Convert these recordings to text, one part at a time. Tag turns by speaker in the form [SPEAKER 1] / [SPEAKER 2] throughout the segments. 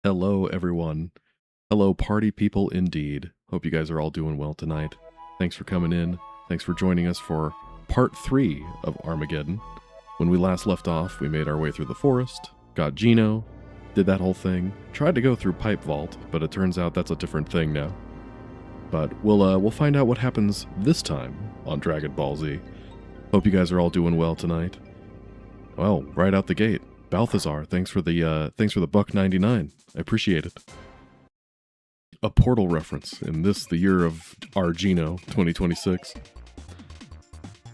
[SPEAKER 1] Hello, everyone. Hello, party people indeed. Hope you guys are all doing well tonight. Thanks for coming in. Thanks for joining us for part 3 of Armageddon. When we last left off, we made our way through the forest, got Gino, did that whole thing, tried to go through Pipe Vault, but it turns out that's a different thing now. But we'll find out what happens this time on Dragon Ball Z. Hope you guys are all doing well tonight. Well, right out the gate, Balthazar, thanks for the $1.99. I appreciate it. A Portal reference in the year of our Gino 2026.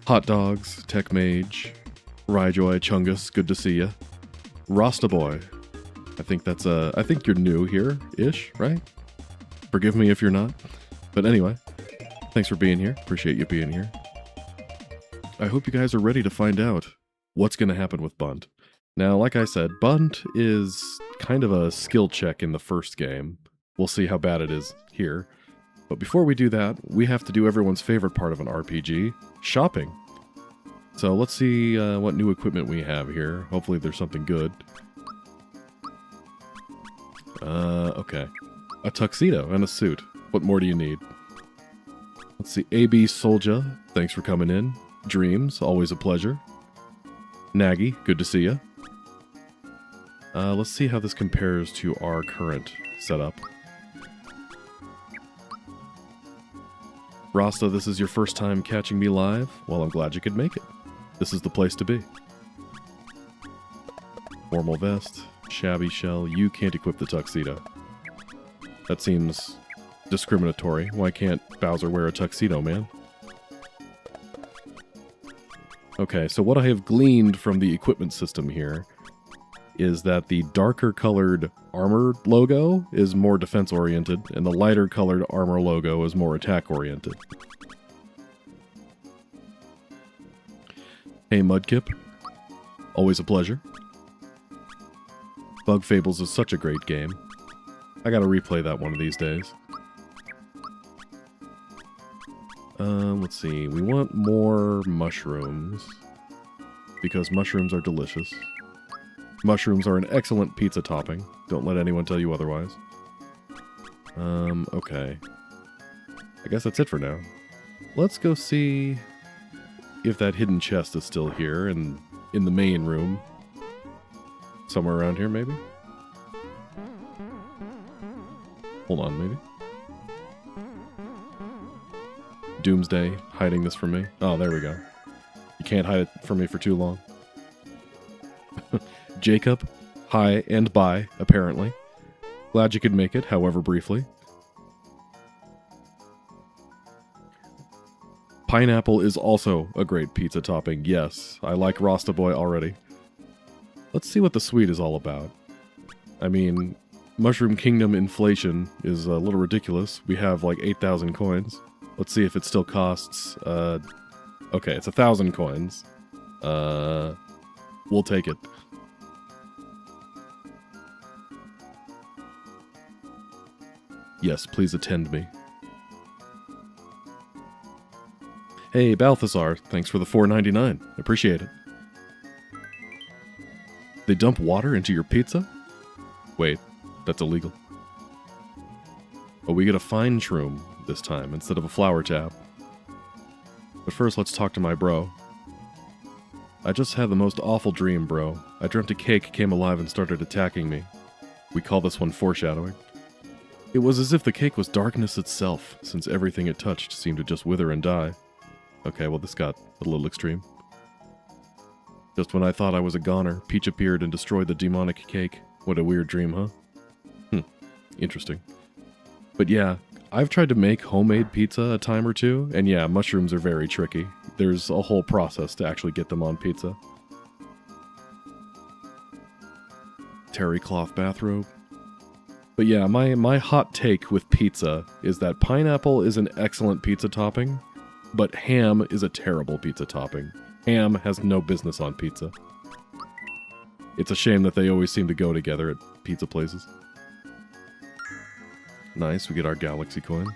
[SPEAKER 1] Hot Dogs, Tech Mage, Ryjoy, Chungus, good to see ya. Rasta Boy, I think you're new here-ish, right? Forgive me if you're not. But anyway, thanks for being here. Appreciate you being here. I hope you guys are ready to find out what's going to happen with Bundt. Now, like I said, Bundt is kind of a skill check in the first game. We'll see how bad it is here. But before we do that, we have to do everyone's favorite part of an RPG, shopping. So let's see what new equipment we have here. Hopefully there's something good. Okay. A tuxedo and a suit. What more do you need? Let's see. AB Soldier, thanks for coming in. Dreams, always a pleasure. Naggy, good to see ya. Let's see how this compares to our current setup. Rasta, this is your first time catching me live? Well, I'm glad you could make it. This is the place to be. Formal vest, shabby shell, you can't equip the tuxedo. That seems discriminatory. Why can't Bowser wear a tuxedo, man? Okay, so what I have gleaned from the equipment system here is that the darker colored armor logo is more defense oriented, and the lighter colored armor logo is more attack oriented. Hey Mudkip, always a pleasure. Bug Fables is such a great game. I gotta replay that one of these days. Let's see, we want more mushrooms, because mushrooms are delicious. Mushrooms are an excellent pizza topping. Don't let anyone tell you otherwise. Okay. I guess that's it for now. Let's go see if that hidden chest is still here and in the main room. Somewhere around here, maybe? Hold on, maybe? Doomsday, hiding this from me. Oh, there we go. You can't hide it from me for too long. Jacob, hi and bye, apparently. Glad you could make it, however briefly. Pineapple is also a great pizza topping, yes. I like Rasta Boy already. Let's see what the sweet is all about. I mean, Mushroom Kingdom inflation is a little ridiculous. We have like 8,000 coins. Let's see if it still costs, okay, it's 1,000 coins. We'll take it. Yes, please attend me. Hey, Balthazar, thanks for the $4.99. Appreciate it. They dump water into your pizza? Wait, that's illegal. Oh, we get a fine shroom this time instead of a flower tap. But first, let's talk to my bro. I just had the most awful dream, bro. I dreamt a cake came alive and started attacking me. We call this one foreshadowing. It was as if the cake was darkness itself, since everything it touched seemed to just wither and die. Okay, well this got a little extreme. Just when I thought I was a goner, Peach appeared and destroyed the demonic cake. What a weird dream, huh? Interesting. But yeah, I've tried to make homemade pizza a time or two, and yeah, mushrooms are very tricky. There's a whole process to actually get them on pizza. Terry cloth bathrobe. But yeah, my hot take with pizza is that pineapple is an excellent pizza topping, but ham is a terrible pizza topping. Ham has no business on pizza. It's a shame that they always seem to go together at pizza places. Nice, we get our galaxy coin.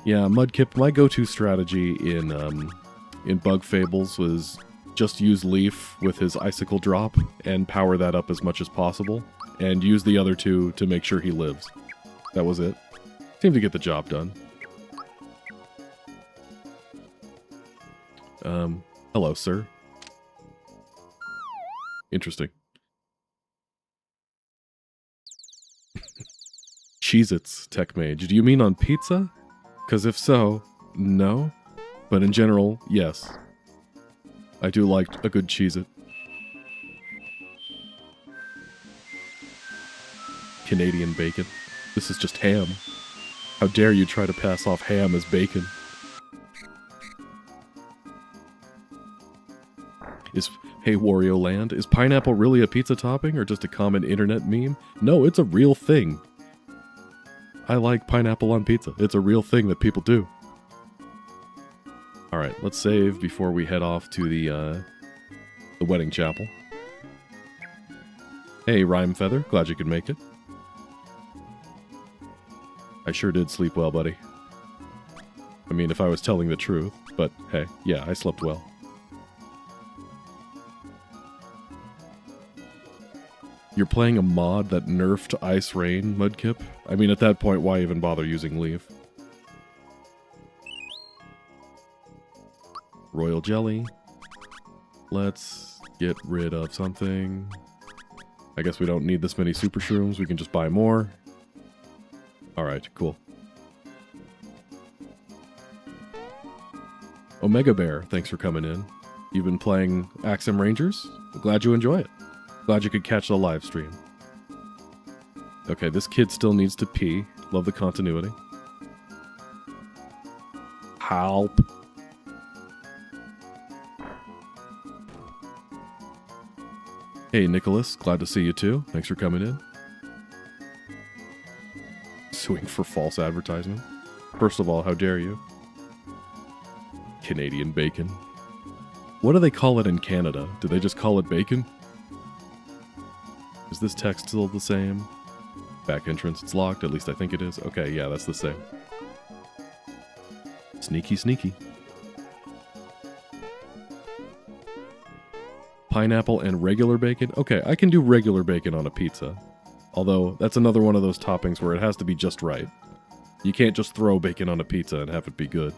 [SPEAKER 1] Yeah, Mudkip, my go-to strategy in Bug Fables was just use Leaf with his icicle drop and power that up as much as possible, and use the other two to make sure he lives. That was it. Seemed to get the job done. Hello, sir. Interesting. Cheez-Its, Tech Mage. Do you mean on pizza? Because if so, no. But in general, yes. I do like a good Cheez-It. Canadian bacon. This is just ham. How dare you try to pass off ham as bacon? Hey, Wario Land, is pineapple really a pizza topping or just a common internet meme? No, it's a real thing. I like pineapple on pizza. It's a real thing that people do. Alright, let's save before we head off to the wedding chapel. Hey, Rhyme Feather, glad you could make it. I sure did sleep well, buddy. I mean, if I was telling the truth, but hey, yeah, I slept well. You're playing a mod that nerfed Ice Rain, Mudkip? I mean, at that point, why even bother using Leaf? Royal Jelly. Let's get rid of something. I guess we don't need this many Super Shrooms. We can just buy more. Alright, cool. Omega Bear, thanks for coming in. You've been playing Axem Rangers? I'm glad you enjoy it. Glad you could catch the live stream. Okay, this kid still needs to pee. Love the continuity. Help. Hey, Nicholas. Glad to see you too. Thanks for coming in. Suing for false advertisement. First of all, how dare you? Canadian bacon. What do they call it in Canada? Do they just call it bacon? Is this text still the same? Back entrance, it's locked. At least I think it is. Okay, yeah, that's the same. Sneaky, sneaky. Pineapple and regular bacon? Okay, I can do regular bacon on a pizza. Although, that's another one of those toppings where it has to be just right. You can't just throw bacon on a pizza and have it be good.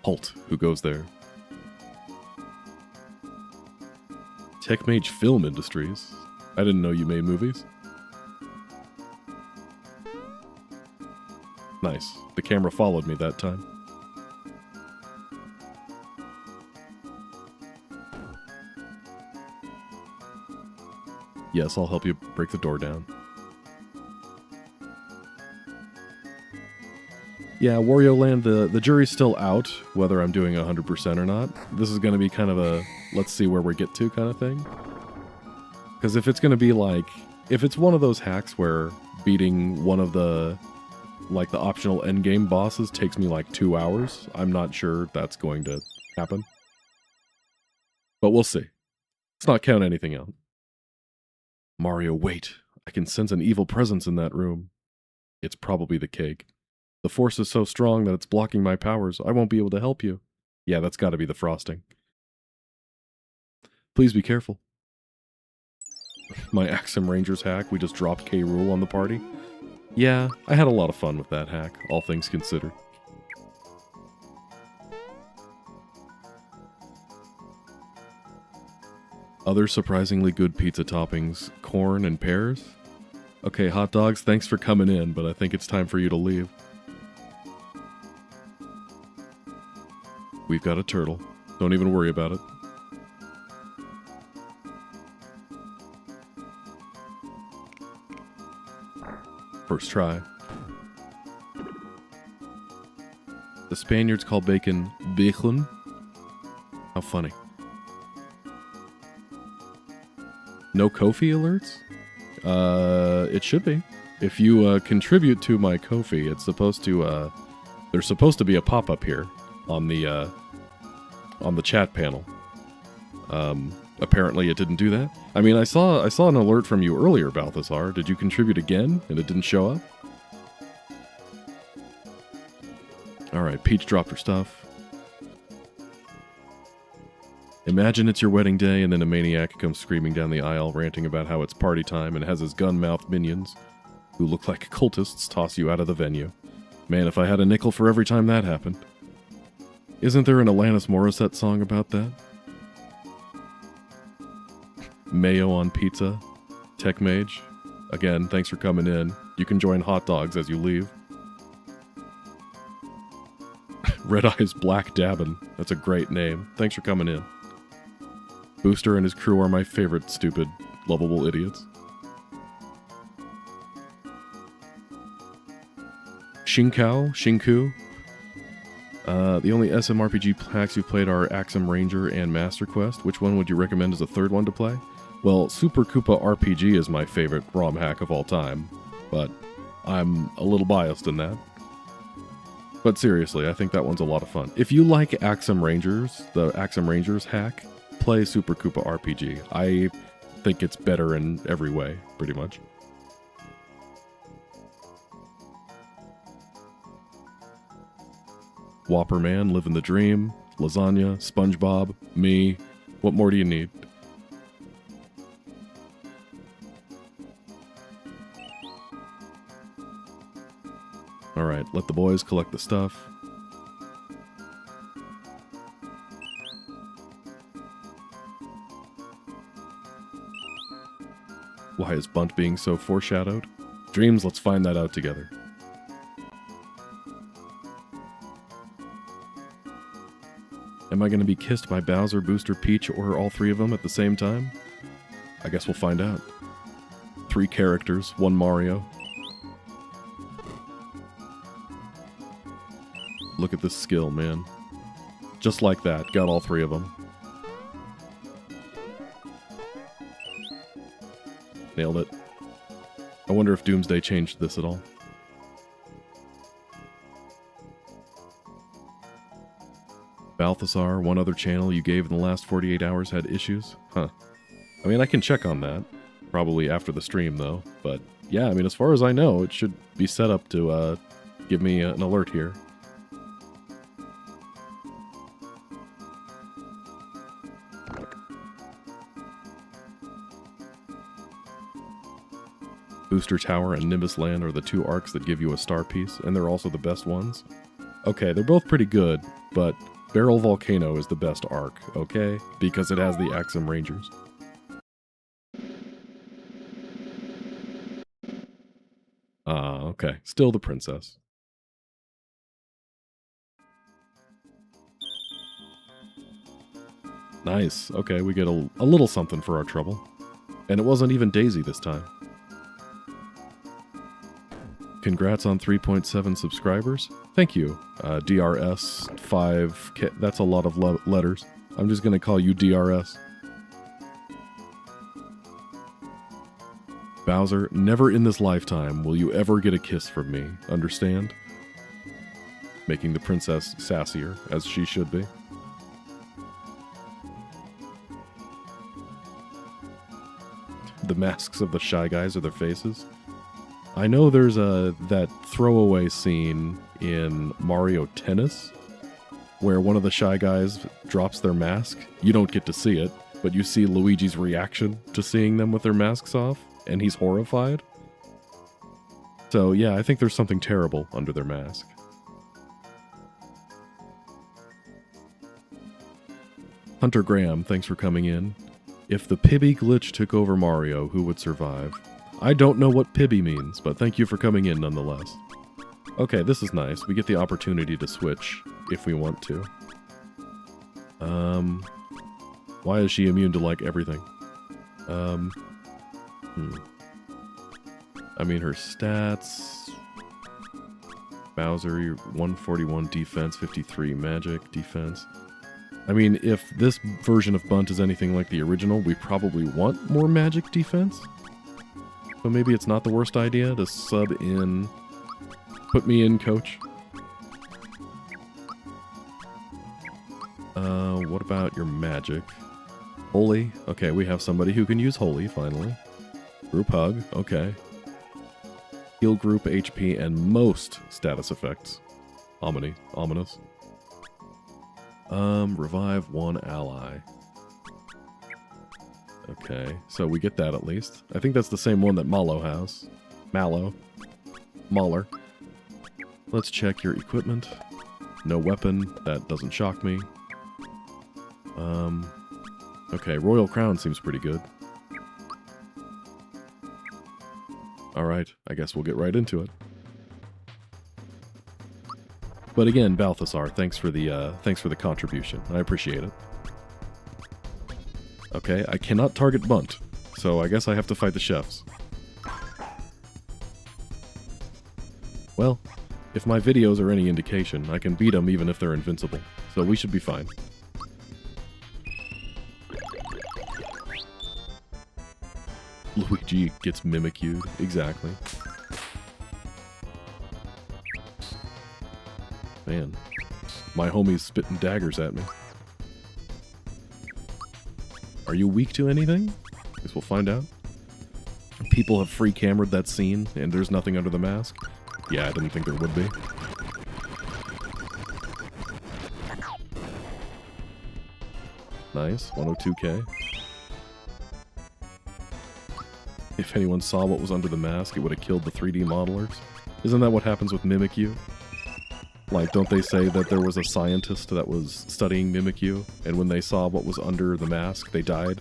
[SPEAKER 1] Halt, who goes there? Tech Mage Film Industries. I didn't know you made movies. Nice. The camera followed me that time. Yes, I'll help you break the door down. Yeah, Wario Land, the jury's still out, whether I'm doing 100% or not. This is going to be kind of a, let's see where we get to kind of thing. Because if it's going to be like, if it's one of those hacks where beating one of the, like the optional endgame bosses takes me like 2 hours, I'm not sure that's going to happen. But we'll see. Let's not count anything out. Mario, wait. I can sense an evil presence in that room. It's probably the cake. The force is so strong that it's blocking my powers. I won't be able to help you. Yeah, that's got to be the frosting. Please be careful. My Axem Rangers hack, we just dropped K. Rool on the party. Yeah, I had a lot of fun with that hack, all things considered. Other surprisingly good pizza toppings, corn and pears? Okay, hot dogs, thanks for coming in, but I think it's time for you to leave. We've got a turtle. Don't even worry about it. First try. The Spaniards call bacon bacon. How funny. No Ko-fi alerts? It should be. If you contribute to my Ko-fi, it's supposed to, there's supposed to be a pop-up here on the chat panel. Apparently it didn't do that. I mean, I saw an alert from you earlier, Balthazar. Did you contribute again and it didn't show up? Alright, Peach dropped her stuff. Imagine it's your wedding day and then a maniac comes screaming down the aisle ranting about how it's party time and has his gun-mouthed minions, who look like cultists, toss you out of the venue. Man, if I had a nickel for every time that happened. Isn't there an Alanis Morissette song about that? Mayo on pizza. Tech Mage. Again, thanks for coming in. You can join hot dogs as you leave. Red Eyes Black Dabbin. That's a great name. Thanks for coming in. Booster and his crew are my favorite stupid, lovable idiots. Shinku. The only SMRPG packs you've played are Axem Ranger and Master Quest. Which one would you recommend as a third one to play? Well, Super Koopa RPG is my favorite ROM hack of all time, but I'm a little biased in that. But seriously, I think that one's a lot of fun. If you like Axem Rangers, the Axem Rangers hack, play Super Koopa RPG. I think it's better in every way, pretty much. Whopper Man, Living the Dream, Lasagna, SpongeBob, me. What more do you need? Alright, let the boys collect the stuff. Why is Bundt being so foreshadowed? Dreams, let's find that out together. Am I going to be kissed by Bowser, Booster, Peach, or all three of them at the same time? I guess we'll find out. 3 characters, 1 Mario. Look at this skill, man. Just like that, got all 3 of them. Nailed it. I wonder if Doomsday changed this at all. Balthasar, one other channel you gave in the last 48 hours had issues? Huh. I mean, I can check on that. Probably after the stream, though. But, yeah, I mean, as far as I know, it should be set up to give me an alert here. Booster Tower and Nimbus Land are the 2 arcs that give you a star piece, and they're also the best ones. Okay, they're both pretty good, but Barrel Volcano is the best arc, okay? Because it has the Axem Rangers. Okay. Still the princess. Nice. Okay, we get a little something for our trouble. And it wasn't even Daisy this time. Congrats on 3.7 subscribers. Thank you, DRS 5K. That's a lot of letters. I'm just going to call you DRS. Bowser, never in this lifetime will you ever get a kiss from me. Understand? Making the princess sassier, as she should be. The masks of the Shy Guys are their faces. I know there's that throwaway scene in Mario Tennis where one of the Shy Guys drops their mask. You don't get to see it, but you see Luigi's reaction to seeing them with their masks off, and he's horrified. So yeah, I think there's something terrible under their mask. Hunter Graham, thanks for coming in. If the Pibby glitch took over Mario, who would survive? I don't know what Pibby means, but thank you for coming in nonetheless. Okay, this is nice. We get the opportunity to switch if we want to. Why is she immune to, like, everything? I mean, her stats... Bowser, 141 defense, 53 magic defense. I mean, if this version of Bundt is anything like the original, we probably want more magic defense. So maybe it's not the worst idea to sub in... Put me in, coach. What about your magic? Holy. Okay, we have somebody who can use Holy, finally. Group Hug. Okay. Heal group, HP, and most status effects. Ominous. Revive one ally. Okay, so we get that at least. I think that's the same one that Mallow has. Mahler. Let's check your equipment. No weapon. That doesn't shock me. Okay, Royal Crown seems pretty good. Alright, I guess we'll get right into it. But again, Balthasar, thanks for the contribution. I appreciate it. Okay, I cannot target Bundt, so I guess I have to fight the chefs. Well, if my videos are any indication, I can beat them even if they're invincible, so we should be fine. Luigi gets mimicued, exactly. Man, my homie's spitting daggers at me. Are you weak to anything? Guess we'll find out. People have free cameraed that scene, and there's nothing under the mask. Yeah, I didn't think there would be. Nice, 102k. If anyone saw what was under the mask, it would have killed the 3D modelers. Isn't that what happens with Mimikyu? Like, don't they say that there was a scientist that was studying Mimikyu, and when they saw what was under the mask, they died?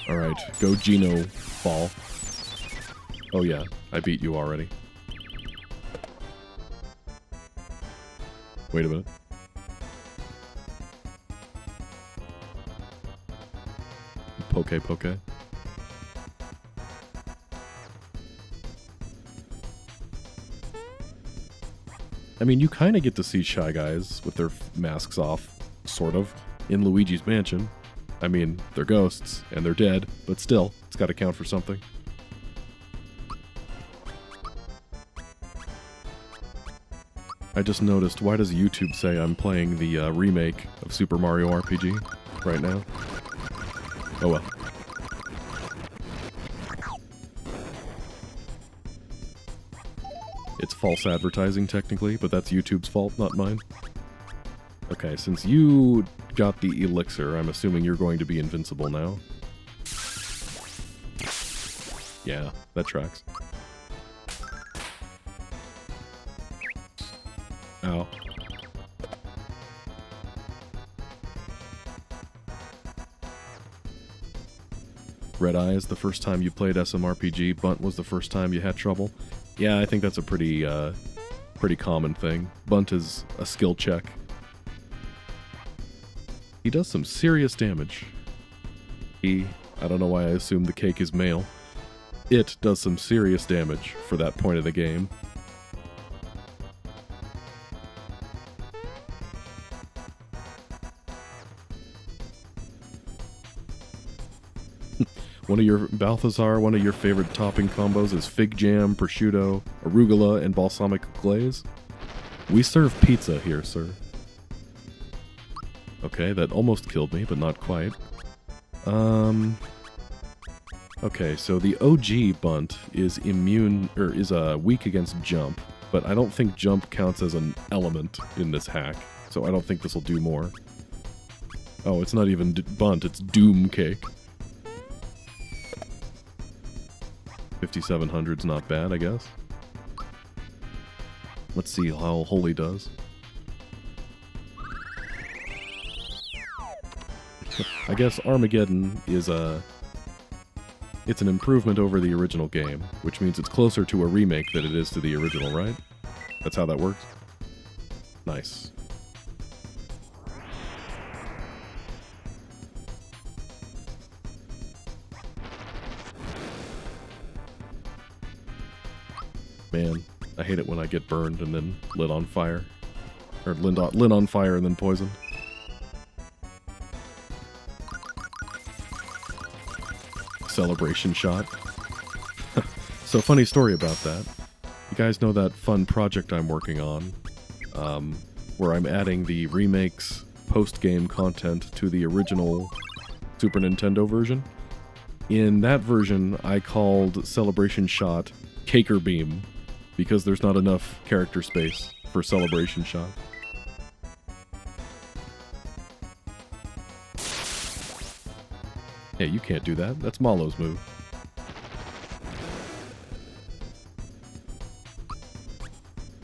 [SPEAKER 1] Alright, go Geno Ball. Oh yeah, I beat you already. Wait a minute. Poke. I mean, you kind of get to see Shy Guys with their masks off, sort of, in Luigi's Mansion. I mean, they're ghosts, and they're dead, but still, it's got to count for something. I just noticed, why does YouTube say I'm playing the remake of Super Mario RPG right now? Oh well. It's false advertising, technically, but that's YouTube's fault, not mine. Okay, since you got the elixir, I'm assuming you're going to be invincible now. Yeah, that tracks. Ow. Red Eyes, the first time you played SMRPG, Bundt was the first time you had trouble. Yeah, I think that's a pretty common thing. Bundt is a skill check. He does some serious damage. I don't know why I assume the cake is male. It does some serious damage for that point of the game. One of your favorite topping combos is fig jam, prosciutto, arugula, and balsamic glaze. We serve pizza here, sir. Okay, that almost killed me, but not quite. Okay, so the OG Bundt is weak against jump, but I don't think jump counts as an element in this hack, so I don't think this will do more. Oh, it's not even Bundt, it's Doom Cake. 5700's not bad, I guess. Let's see how Holy does. I guess Armageddon is it's an improvement over the original game, which means it's closer to a remake than it is to the original, right? That's how that works? Nice. Man, I hate it when I get burned and then lit on fire. Or lit on fire and then poisoned. Celebration shot. So, funny story about that. You guys know that fun project I'm working on, where I'm adding the remake's post-game content to the original Super Nintendo version? In that version, I called Celebration Shot Caker Beam, because there's not enough character space for Celebration Shot. Hey, you can't do that. That's Malo's move.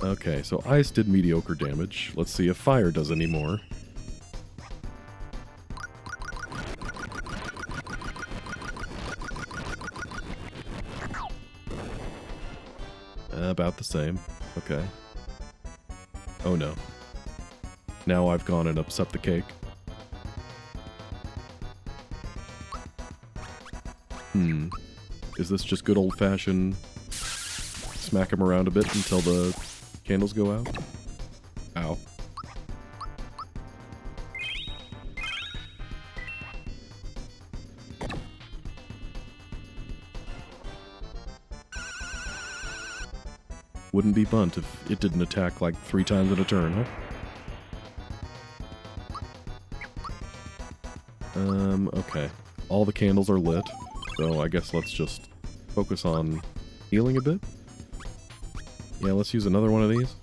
[SPEAKER 1] Okay, so ice did mediocre damage. Let's see if fire does any more. About the same. Okay. Oh no. Now I've gone and upset the cake. Is this just good old-fashioned smack him around a bit until the candles go out? Ow. Wouldn't be Bundt if it didn't attack like 3 times in a turn, huh? Okay. All the candles are lit, so I guess let's just focus on healing a bit. Yeah, let's use another one of these.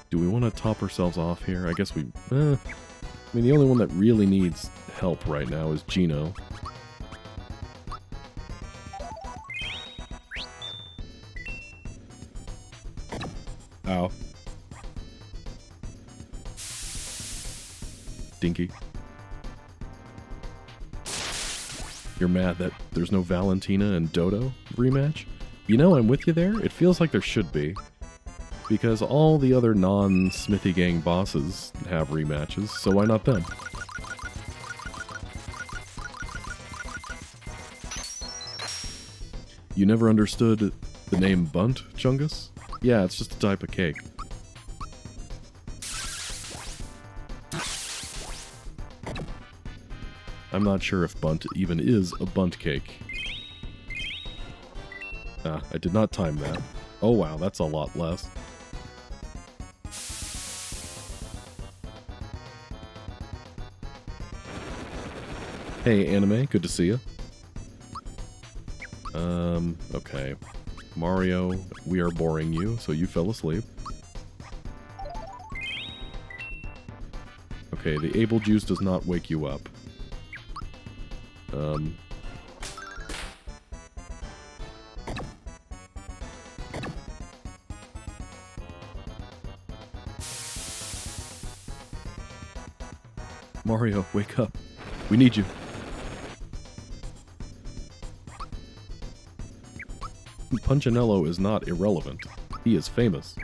[SPEAKER 1] Do we want to top ourselves off here? I guess we... I mean, the only one that really needs help right now is Gino. Ow. Dinky. You're mad that there's no Valentina and Dodo rematch? You know, I'm with you there. It feels like there should be. Because all the other non-Smithy Gang bosses have rematches, so why not them? You never understood the name Bundt, Chungus? Yeah, it's just a type of cake. I'm not sure if Bundt even is a Bundt cake. Ah, I did not time that. Oh wow, that's a lot less. Hey, Anime, good to see you. Okay. Mario, we are boring you, so you fell asleep. Okay, the Able Juice does not wake you up. Mario, wake up. We need you. Punchinello is not irrelevant. He is famous.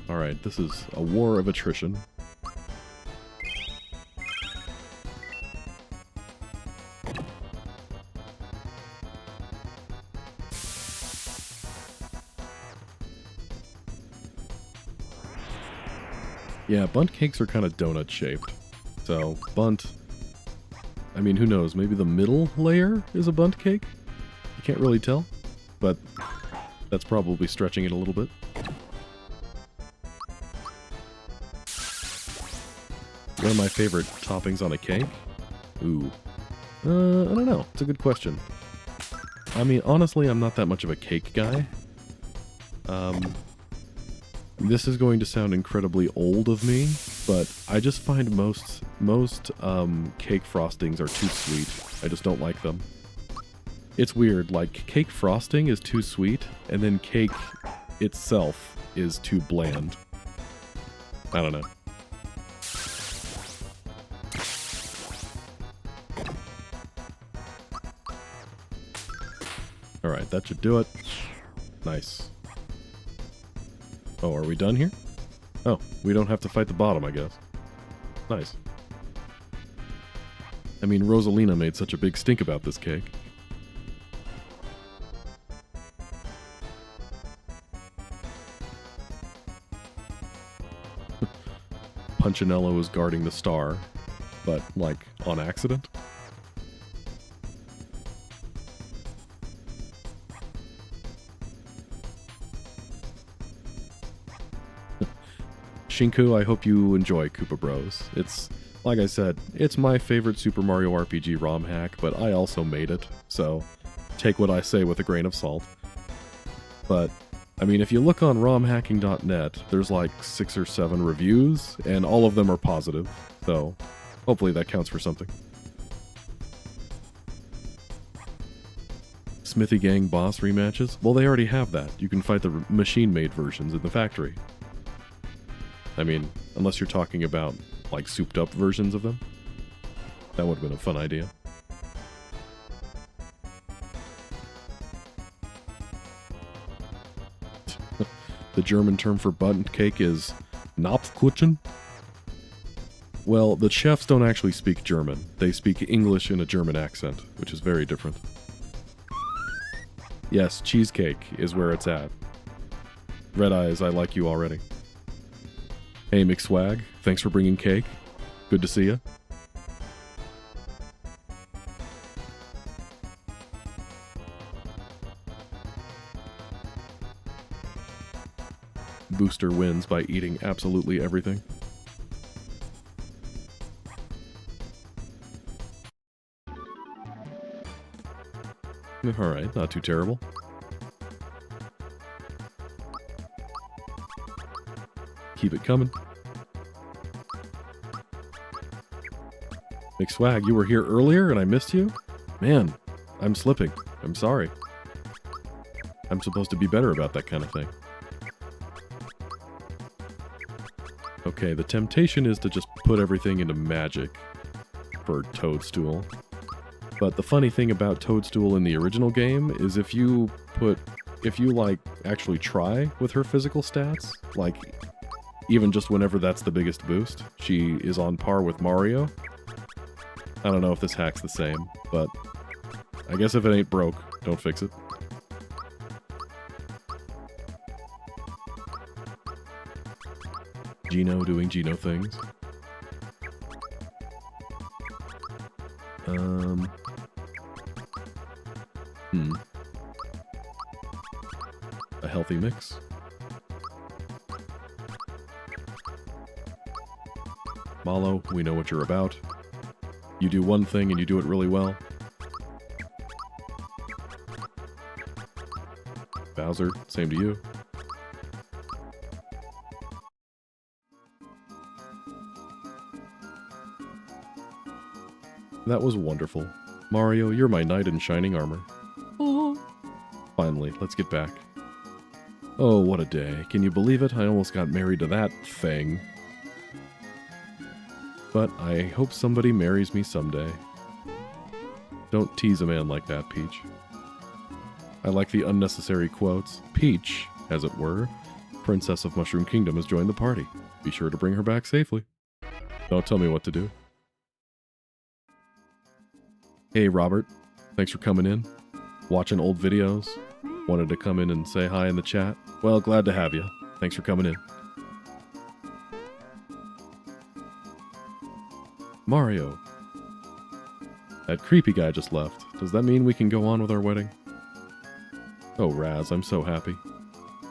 [SPEAKER 1] Alright, this is a war of attrition. Yeah, Bundt cakes are kind of donut-shaped. So, Bundt... I mean, who knows? Maybe the middle layer is a Bundt cake? You can't really tell, but that's probably stretching it a little bit. One of my favorite toppings on a cake? Ooh. I don't know. It's a good question. I mean, honestly, I'm not that much of a cake guy. This is going to sound incredibly old of me, but I just find most cake frostings are too sweet. I just don't like them. It's weird, like, cake frosting is too sweet, and then cake itself is too bland. I don't know. Alright, that should do it. Nice. Oh, are we done here? Oh, we don't have to fight the bottom, I guess. Nice. I mean, Rosalina made such a big stink about this cake. Punchinello is guarding the star, but, like, on accident? Shinku, I hope you enjoy Koopa Bros. It's, like I said, it's my favorite Super Mario RPG ROM hack, but I also made it, so take what I say with a grain of salt. But, I mean, if you look on romhacking.net, there's like 6 or 7 reviews, and all of them are positive. So, hopefully that counts for something. Smithy Gang boss rematches? Well, they already have that. You can fight the machine-made versions in the factory. I mean, unless you're talking about, like, souped-up versions of them. That would have been a fun idea. The German term for Bundt cake is Napfkuchen. Well, the chefs don't actually speak German. They speak English in a German accent, which is very different. Yes, cheesecake is where it's at. Red Eyes, I like you already. Hey, McSwag, thanks for bringing cake. Good to see you. Booster wins by eating absolutely everything. Alright, not too terrible. Keep it coming. McSwag, you were here earlier and I missed you? Man, I'm slipping. I'm sorry. I'm supposed to be better about that kind of thing. Okay, the temptation is to just put everything into magic for Toadstool. But the funny thing about Toadstool in the original game is if you like actually try with her physical stats, like even just whenever that's the biggest boost, she is on par with Mario. I don't know if this hack's the same, but I guess if it ain't broke, don't fix it. Gino doing Gino things. A healthy mix. Malo, we know what you're about. You do one thing and you do it really well. Bowser, same to you. That was wonderful. Mario, you're my knight in shining armor. Oh. Finally, let's get back. Oh, what a day. Can you believe it? I almost got married to that thing. But I hope somebody marries me someday. Don't tease a man like that, Peach. I like the unnecessary quotes. Peach, as it were, Princess of Mushroom Kingdom, has joined the party. Be sure to bring her back safely. Don't tell me what to do. Hey, Robert. Thanks for coming in. Watching old videos. Wanted to come in and say hi in the chat. Well, glad to have you. Thanks for coming in. Mario. That creepy guy just left. Does that mean we can go on with our wedding? Oh, Raz, I'm so happy.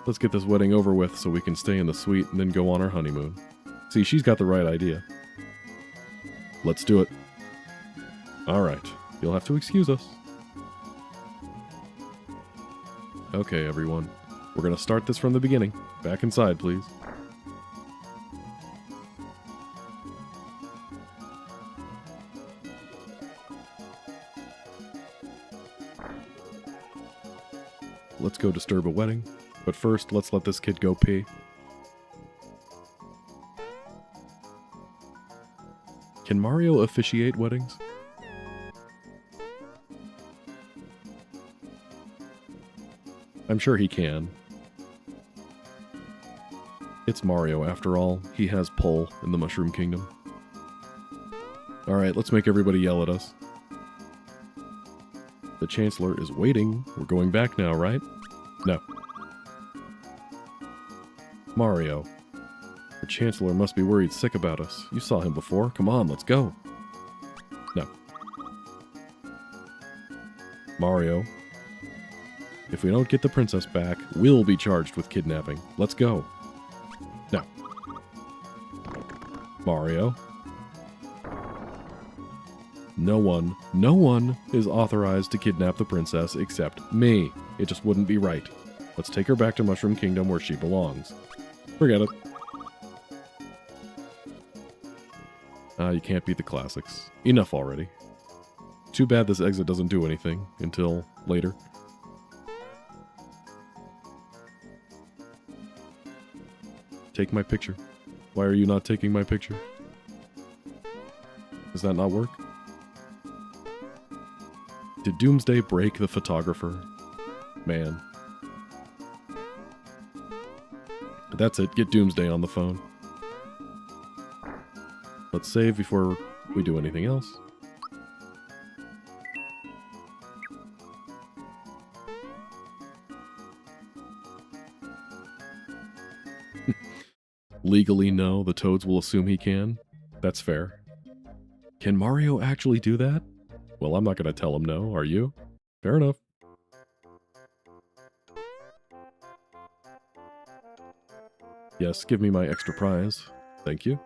[SPEAKER 1] Let's get this wedding over with so we can stay in the suite and then go on our honeymoon. See, she's got the right idea. Let's do it. Alright, you'll have to excuse us. Okay, everyone. We're gonna start this from the beginning. Back inside, please. Let's go disturb a wedding. But first, let's let this kid go pee. Can Mario officiate weddings? I'm sure he can. It's Mario, after all. He has pull in the Mushroom Kingdom. Alright, let's make everybody yell at us. The Chancellor is waiting. We're going back now, right? No. Mario. The Chancellor must be worried sick about us. You saw him before. Come on, let's go. No. Mario. If we don't get the princess back, we'll be charged with kidnapping. Let's go. No. Mario. No one is authorized to kidnap the princess except me. It just wouldn't be right. Let's take her back to Mushroom Kingdom where she belongs. Forget it. You can't beat the classics. Enough already. Too bad this exit doesn't do anything until later. Take my picture. Why are you not taking my picture? Does that not work? Did Doomsday break the photographer? Man. That's it. Get Doomsday on the phone. Let's save before we do anything else. Legally, no. The Toads will assume he can. That's fair. Can Mario actually do that? Well, I'm not going to tell him no. Are you? Fair enough. Yes, give me my extra prize. Thank you.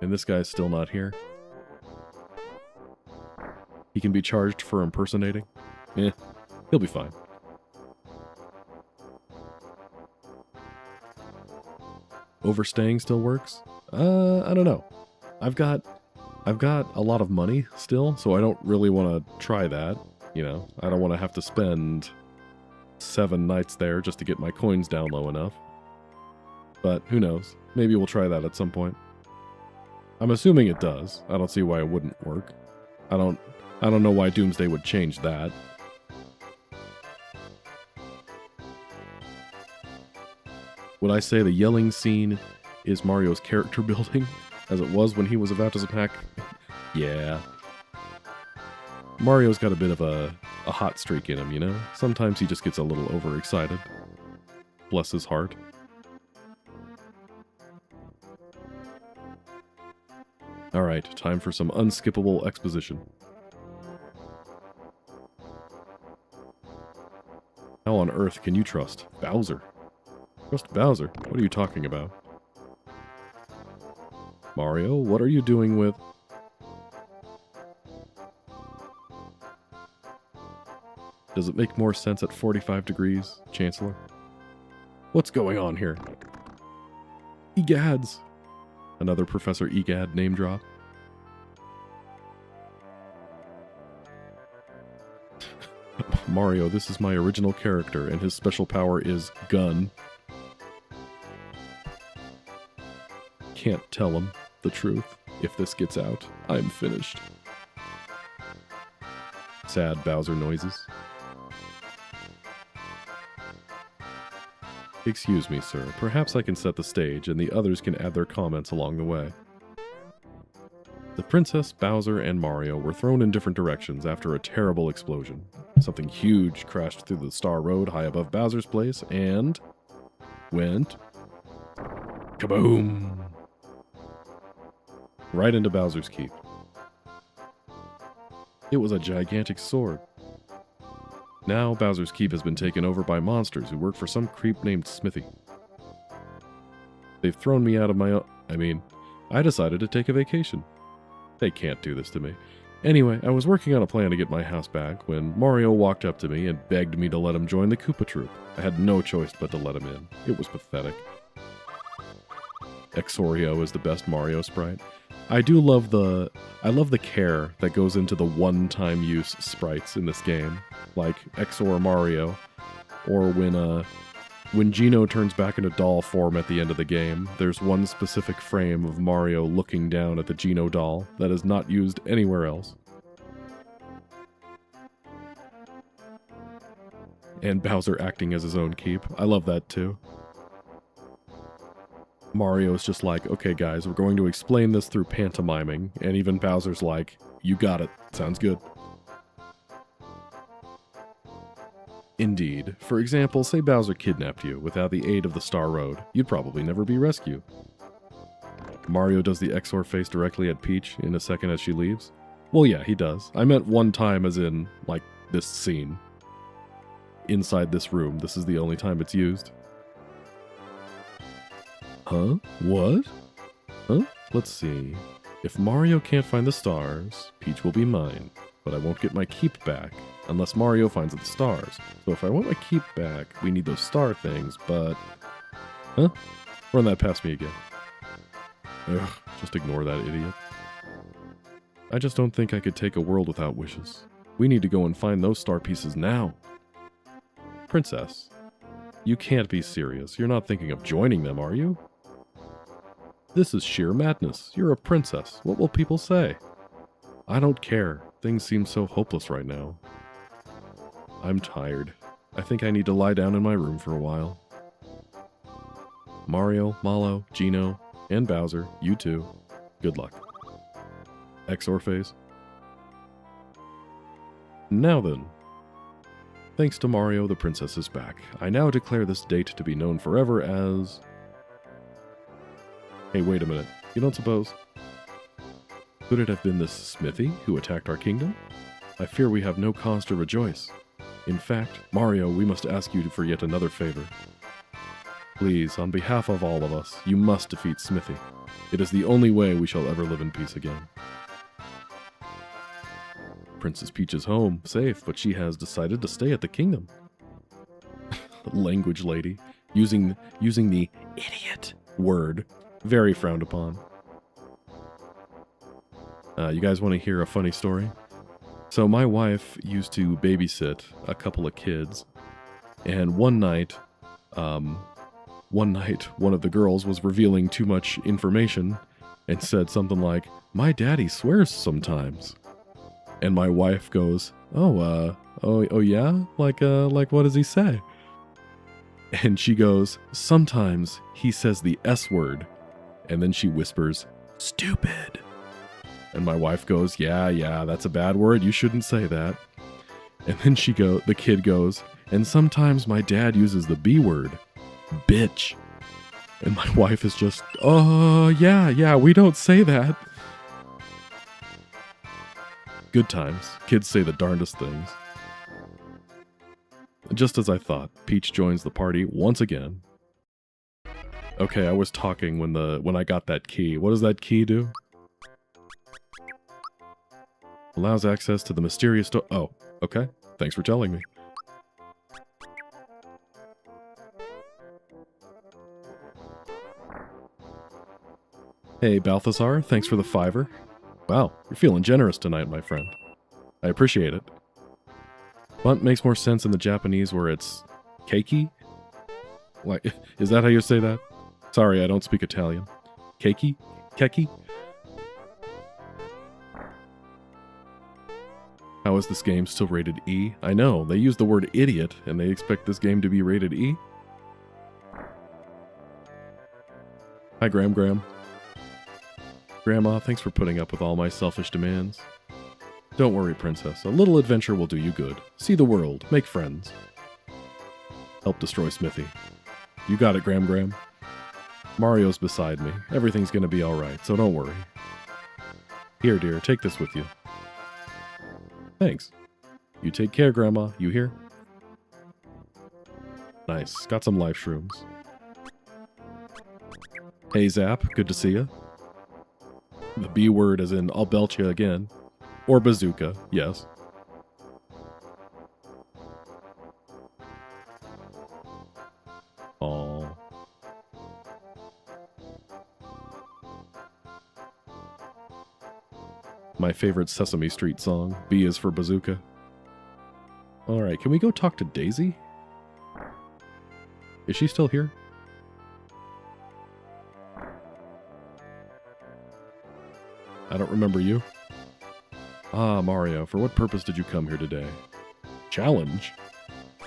[SPEAKER 1] And this guy's still not here. He can be charged for impersonating. He'll be fine. Overstaying still works? I don't know. I've got a lot of money still, so I don't really want to try that. You know, I don't want to have to spend 7 nights there just to get my coins down low enough. But who knows? Maybe we'll try that at some point. I'm assuming it does. I don't see why it wouldn't work. I don't know why Doomsday would change that. Would I say the yelling scene is Mario's character building, as it was when he was about to smack? Yeah. Mario's got a bit of a hot streak in him, you know? Sometimes he just gets a little overexcited. Bless his heart. Alright, time for some unskippable exposition. How on earth can you trust Bowser? Trust Bowser? What are you talking about? Mario, what are you doing with... Does it make more sense at 45 degrees, Chancellor? What's going on here? Egads! Another Professor Egad name drop. Mario, this is my original character, and his special power is gun. Can't tell him the truth. If this gets out, I'm finished. Sad Bowser noises. Excuse me, sir. Perhaps I can set the stage, and the others can add their comments along the way. The Princess, Bowser, and Mario were thrown in different directions after a terrible explosion. Something huge crashed through the Star Road high above Bowser's place, and... went... kaboom! Right into Bowser's Keep. It was a gigantic sword. Now, Bowser's Keep has been taken over by monsters who work for some creep named Smithy. They've thrown me out of my own... I decided to take a vacation. They can't do this to me. Anyway, I was working on a plan to get my house back when Mario walked up to me and begged me to let him join the Koopa Troop. I had no choice but to let him in. It was pathetic. Exorio is the best Mario sprite. I love the care that goes into the one-time use sprites in this game, like Exor Mario, or when Geno turns back into doll form at the end of the game. There's one specific frame of Mario looking down at the Geno doll that is not used anywhere else. And Bowser acting as his own keep. I love that too. Mario's just like, okay guys, we're going to explain this through pantomiming, and even Bowser's like, you got it, sounds good. Indeed. For example, say Bowser kidnapped you. Without the aid of the Star Road, you'd probably never be rescued. Mario does the Exor face directly at Peach in a second as she leaves. Well yeah, he does. I meant one time as in, like, this scene. Inside this room, this is the only time it's used. Huh? What? Huh? Let's see. If Mario can't find the stars, Peach will be mine, but I won't get my keep back unless Mario finds the stars. So if I want my keep back, we need those star things, but... Huh? Run that past me again. Ugh, just ignore that idiot. I just don't think I could take a world without wishes. We need to go and find those star pieces now. Princess, you can't be serious. You're not thinking of joining them, are you? This is sheer madness. You're a princess. What will people say? I don't care. Things seem so hopeless right now. I'm tired. I think I need to lie down in my room for a while. Mario, Mallow, Gino, and Bowser, you too. Good luck. Exorphase. Now then. Thanks to Mario, the princess is back. I now declare this date to be known forever as... Hey, wait a minute. You don't suppose... Could it have been this Smithy who attacked our kingdom? I fear we have no cause to rejoice. In fact, Mario, we must ask you for yet another favor. Please, on behalf of all of us, you must defeat Smithy. It is the only way we shall ever live in peace again. Princess Peach is home, safe, but she has decided to stay at the kingdom. Language lady, using the idiot word, very frowned upon. You guys want to hear a funny story? So my wife used to babysit a couple of kids, and one night, one of the girls was revealing too much information and said something like, "My daddy swears sometimes." And my wife goes, oh yeah? Like what does he say? And she goes, "Sometimes he says the S word." And then she whispers, "Stupid." And my wife goes, yeah, that's a bad word. You shouldn't say that. And then the kid goes, "And sometimes my dad uses the B word, bitch." And my wife is just, "Oh, yeah, we don't say that." Good times. Kids say the darndest things. Just as I thought, Peach joins the party once again. Okay, I was talking when I got that key. What does that key do? Allows access to the mysterious door. Oh, okay. Thanks for telling me. Hey, Balthazar, thanks for the $5. Wow, you're feeling generous tonight, my friend. I appreciate it. Bundt makes more sense in the Japanese where it's keiki? Like, is that how you say that? Sorry, I don't speak Italian. Keiki? Keki? How is this game still rated E? I know, they use the word idiot, and they expect this game to be rated E? Hi, Graham. Grandma, thanks for putting up with all my selfish demands. Don't worry, Princess. A little adventure will do you good. See the world. Make friends. Help destroy Smithy. You got it, Graham. Mario's beside me. Everything's gonna be alright, so don't worry. Here, dear, take this with you. Thanks. You take care, Grandma. You hear? Nice. Got some life shrooms. Hey, Zap. Good to see ya. The B word as in I'll belch you again. Or bazooka, yes. Aww. My favorite Sesame Street song, B is for bazooka. Alright, can we go talk to Daisy? Is she still here? I don't remember you. Ah, Mario, for what purpose did you come here today? Challenge?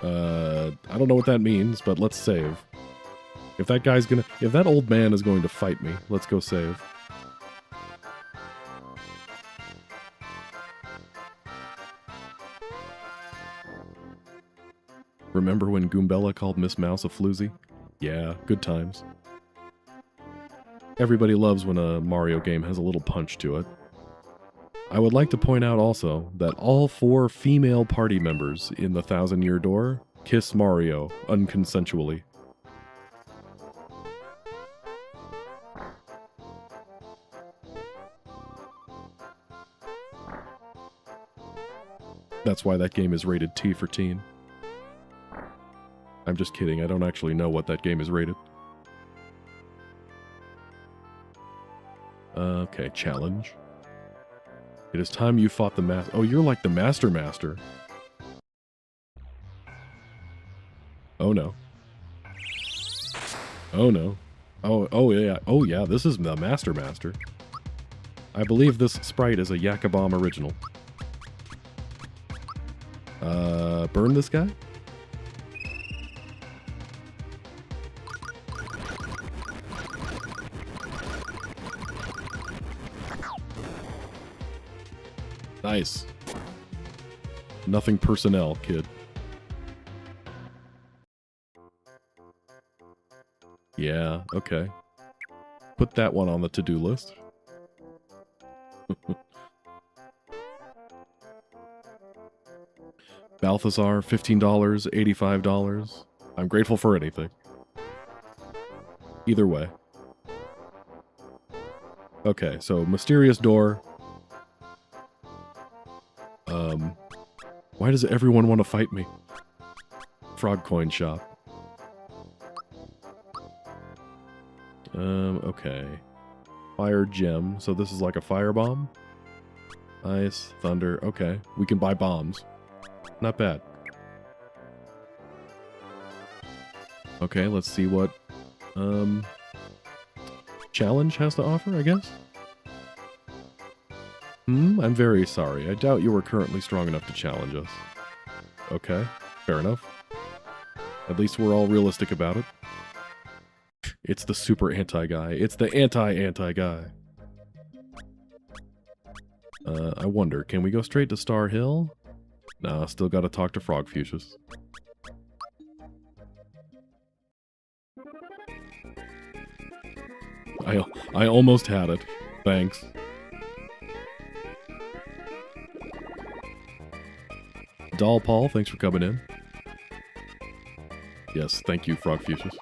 [SPEAKER 1] I don't know what that means, but let's save. If that old man is going to fight me, let's go save. Remember when Goombella called Miss Mouse a floozy? Yeah, good times. Everybody loves when a Mario game has a little punch to it. I would like to point out also that all 4 female party members in the Thousand-Year Door kiss Mario unconsensually. That's why that game is rated T for teen. I'm just kidding. I don't actually know what that game is rated. Okay, challenge. It is time you fought the master. Oh, you're like the master. Oh no. Oh no. Oh yeah. Oh yeah, this is the master. I believe this sprite is a Yakabomb original. Burn this guy? Nice. Nothing personnel, kid. Yeah, okay. Put that one on the to-do list. Balthazar, $15, $85. I'm grateful for anything. Either way. Okay, so mysterious door. Why does everyone want to fight me? Frog coin shop. Okay. Fire gem. So this is like a firebomb? Ice, thunder. Okay. We can buy bombs. Not bad. Okay, let's see what challenge has to offer, I guess? I'm very sorry. I doubt you are currently strong enough to challenge us. Okay, fair enough. At least we're all realistic about it. It's the super anti-guy. It's the anti-guy. I wonder, can we go straight to Star Hill? Nah, still gotta talk to Frog Fuchsius. I almost had it. Thanks. Doll Paul, thanks for coming in. Yes, thank you, Frog Fuchsius.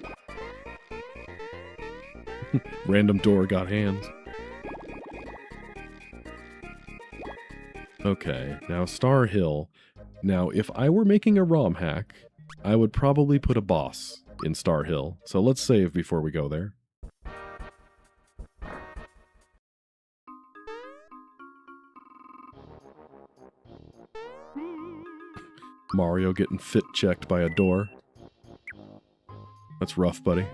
[SPEAKER 1] Random door got hands. Okay, now Star Hill. Now, if I were making a ROM hack, I would probably put a boss in Star Hill. So let's save before we go there. Mario getting fit checked by a door. That's rough, buddy.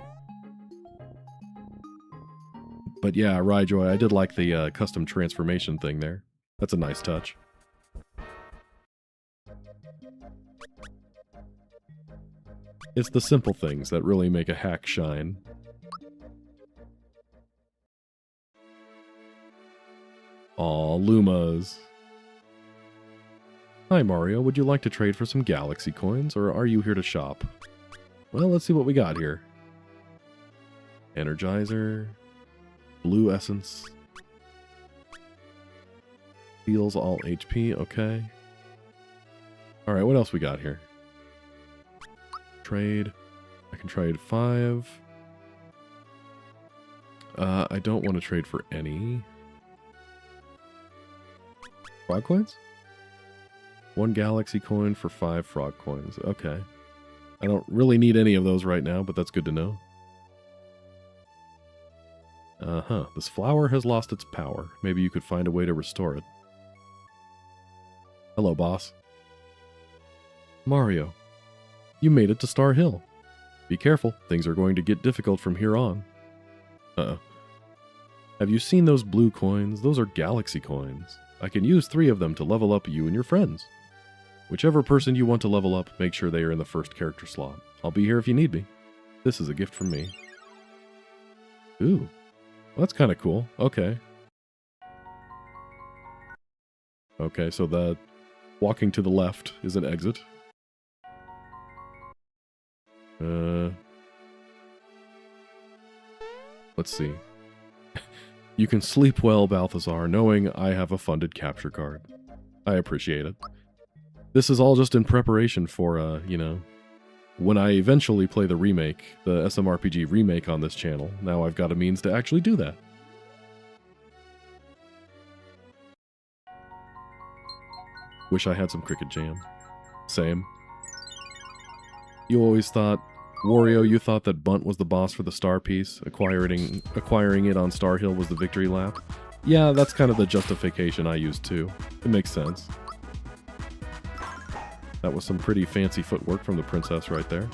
[SPEAKER 1] But yeah, Ryjoy, I did like the custom transformation thing there. That's a nice touch. It's the simple things that really make a hack shine. Aw, Lumas. Hi Mario, would you like to trade for some galaxy coins, or are you here to shop? Well, let's see what we got here. Energizer. Blue essence. Heals all HP, okay. Alright, what else we got here? Trade. I can trade 5. I don't want to trade for any. Frog coins? 1 galaxy coin for 5 frog coins. Okay. I don't really need any of those right now, but that's good to know. Uh-huh. This flower has lost its power. Maybe you could find a way to restore it. Hello, boss. Mario, you made it to Star Hill. Be careful. Things are going to get difficult from here on. Uh-oh. Have you seen those blue coins? Those are galaxy coins. I can use 3 of them to level up you and your friends. Whichever person you want to level up, make sure they are in the first character slot. I'll be here if you need me. This is a gift from me. Ooh. Well, that's kind of cool. Okay. Okay, so the walking to the left is an exit. Let's see. You can sleep well, Balthazar, knowing I have a funded capture card. I appreciate it. This is all just in preparation for, you know, when I eventually play the remake, the SMRPG remake on this channel. Now I've got a means to actually do that. Wish I had some cricket jam. Same. You always thought, Wario, you thought that Bundt was the boss for the star piece, acquiring it on Star Hill was the victory lap? Yeah, that's kind of the justification I used too. It makes sense. That was some pretty fancy footwork from the princess right there.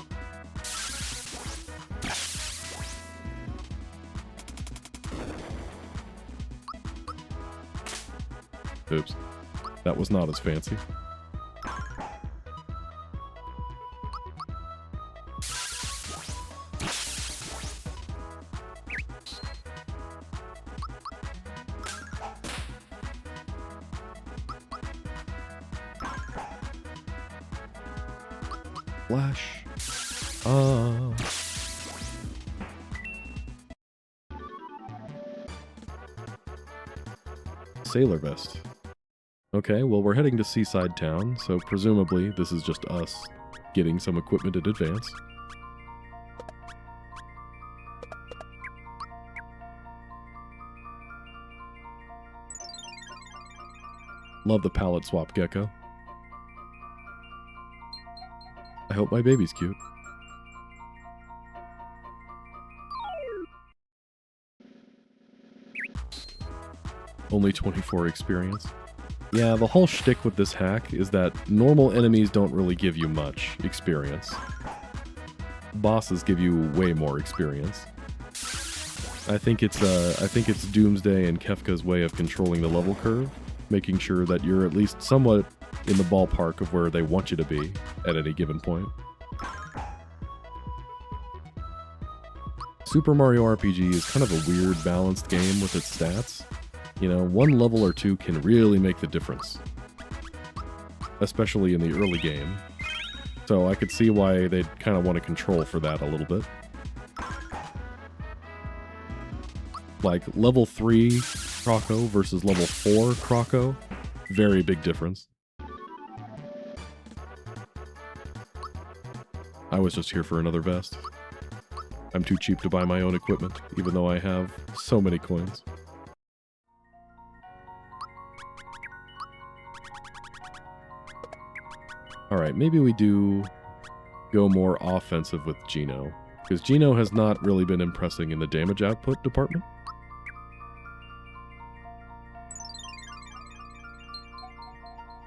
[SPEAKER 1] Oops. That was not as fancy. Flash. Sailor vest. Okay, well, we're heading to Seaside Town, so presumably this is just us getting some equipment in advance. Love the palette swap gecko. I hope my baby's cute. Only 24 experience. Yeah, the whole shtick with this hack is that normal enemies don't really give you much experience. Bosses give you way more experience. I think it's Doomsday and Kefka's way of controlling the level curve, making sure that you're at least somewhat in the ballpark of where they want you to be at any given point. Super Mario RPG is kind of a weird balanced game with its stats. You know, one level or two can really make the difference, especially in the early game. So I could see why they'd kind of want to control for that a little bit. Like level 3 Croco versus level 4 Croco, very big difference. I was just here for another vest. I'm too cheap to buy my own equipment, even though I have so many coins. Alright, maybe we do go more offensive with Geno, because Geno has not really been impressing in the damage output department.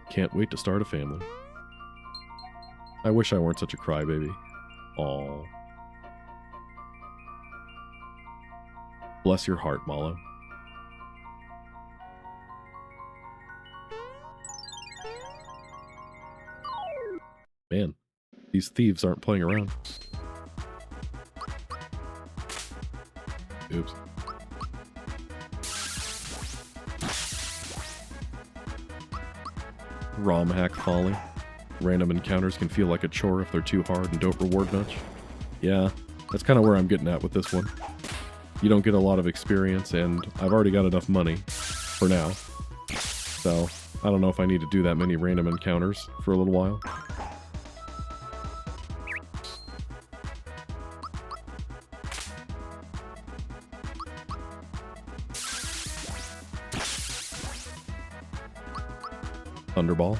[SPEAKER 1] Can't wait to start a family. I wish I weren't such a crybaby. Aww. Bless your heart, Malo. Man, these thieves aren't playing around. Oops. Romhack folly. Random encounters can feel like a chore if they're too hard and don't reward much. Yeah, that's kind of where I'm getting at with this one. You don't get a lot of experience, and I've already got enough money for now. So, I don't know if I need to do that many random encounters for a little while. Thunderball.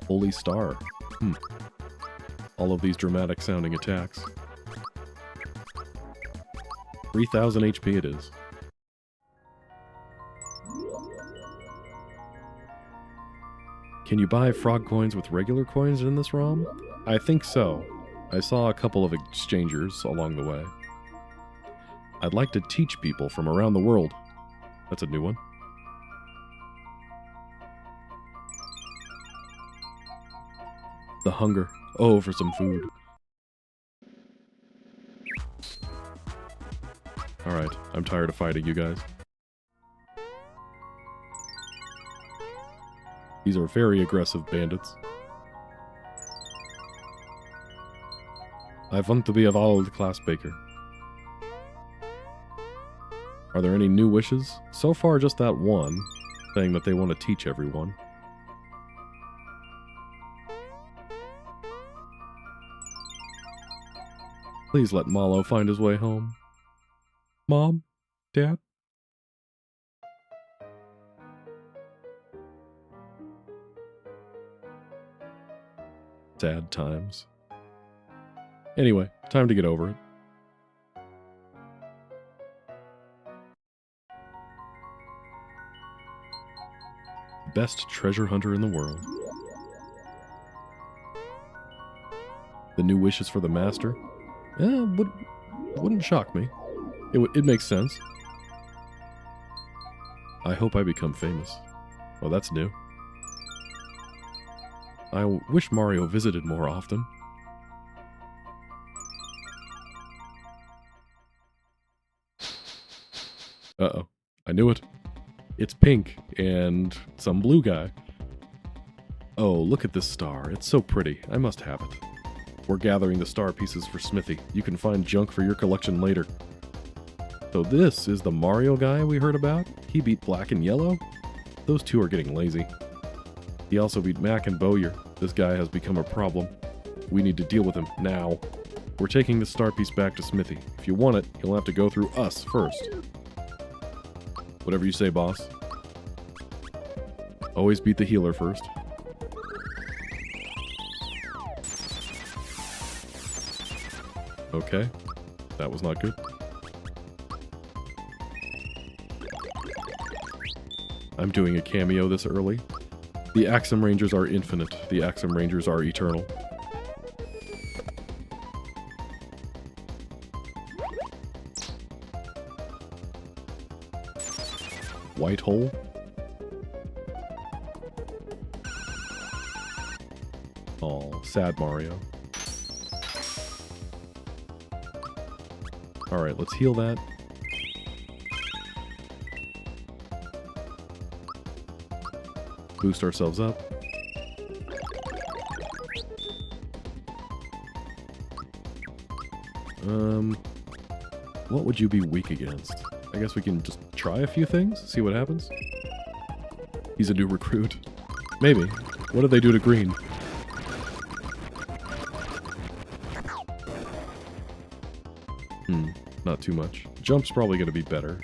[SPEAKER 1] Holy Star. All of these dramatic sounding attacks. 3000 HP it is. Can you buy frog coins with regular coins in this ROM? I think so. I saw a couple of exchangers along the way. I'd like to teach people from around the world. That's a new one. The hunger. Oh, for some food. Alright, I'm tired of fighting you guys. These are very aggressive bandits. I want to be a world-class baker. Are there any new wishes? So far, just that one, saying that they want to teach everyone. Please let Mallow find his way home. Mom? Dad? Sad times. Anyway, time to get over it. Best treasure hunter in the world. The new wishes for the master? Wouldn't shock me. It makes sense. I hope I become famous. Oh, that's new. I wish Mario visited more often. Uh-oh. I knew it. It's pink and some blue guy. Oh, look at this star. It's so pretty. I must have it. We're gathering the star pieces for Smithy. You can find junk for your collection later. So this is the Mario guy we heard about? He beat Black and Yellow? Those two are getting lazy. He also beat Mac and Bowyer. This guy has become a problem. We need to deal with him now. We're taking the star piece back to Smithy. If you want it, you'll have to go through us first. Whatever you say, boss. Always beat the healer first. Okay. That was not good. I'm doing a cameo this early. The Axem Rangers are infinite. The Axem Rangers are eternal. White hole? Oh, sad Mario. Alright, let's heal that. Boost ourselves up. What would you be weak against? I guess we can just try a few things, see what happens. He's a new recruit. Maybe. What did they do to Green? Not too much. Jump's probably going to be better.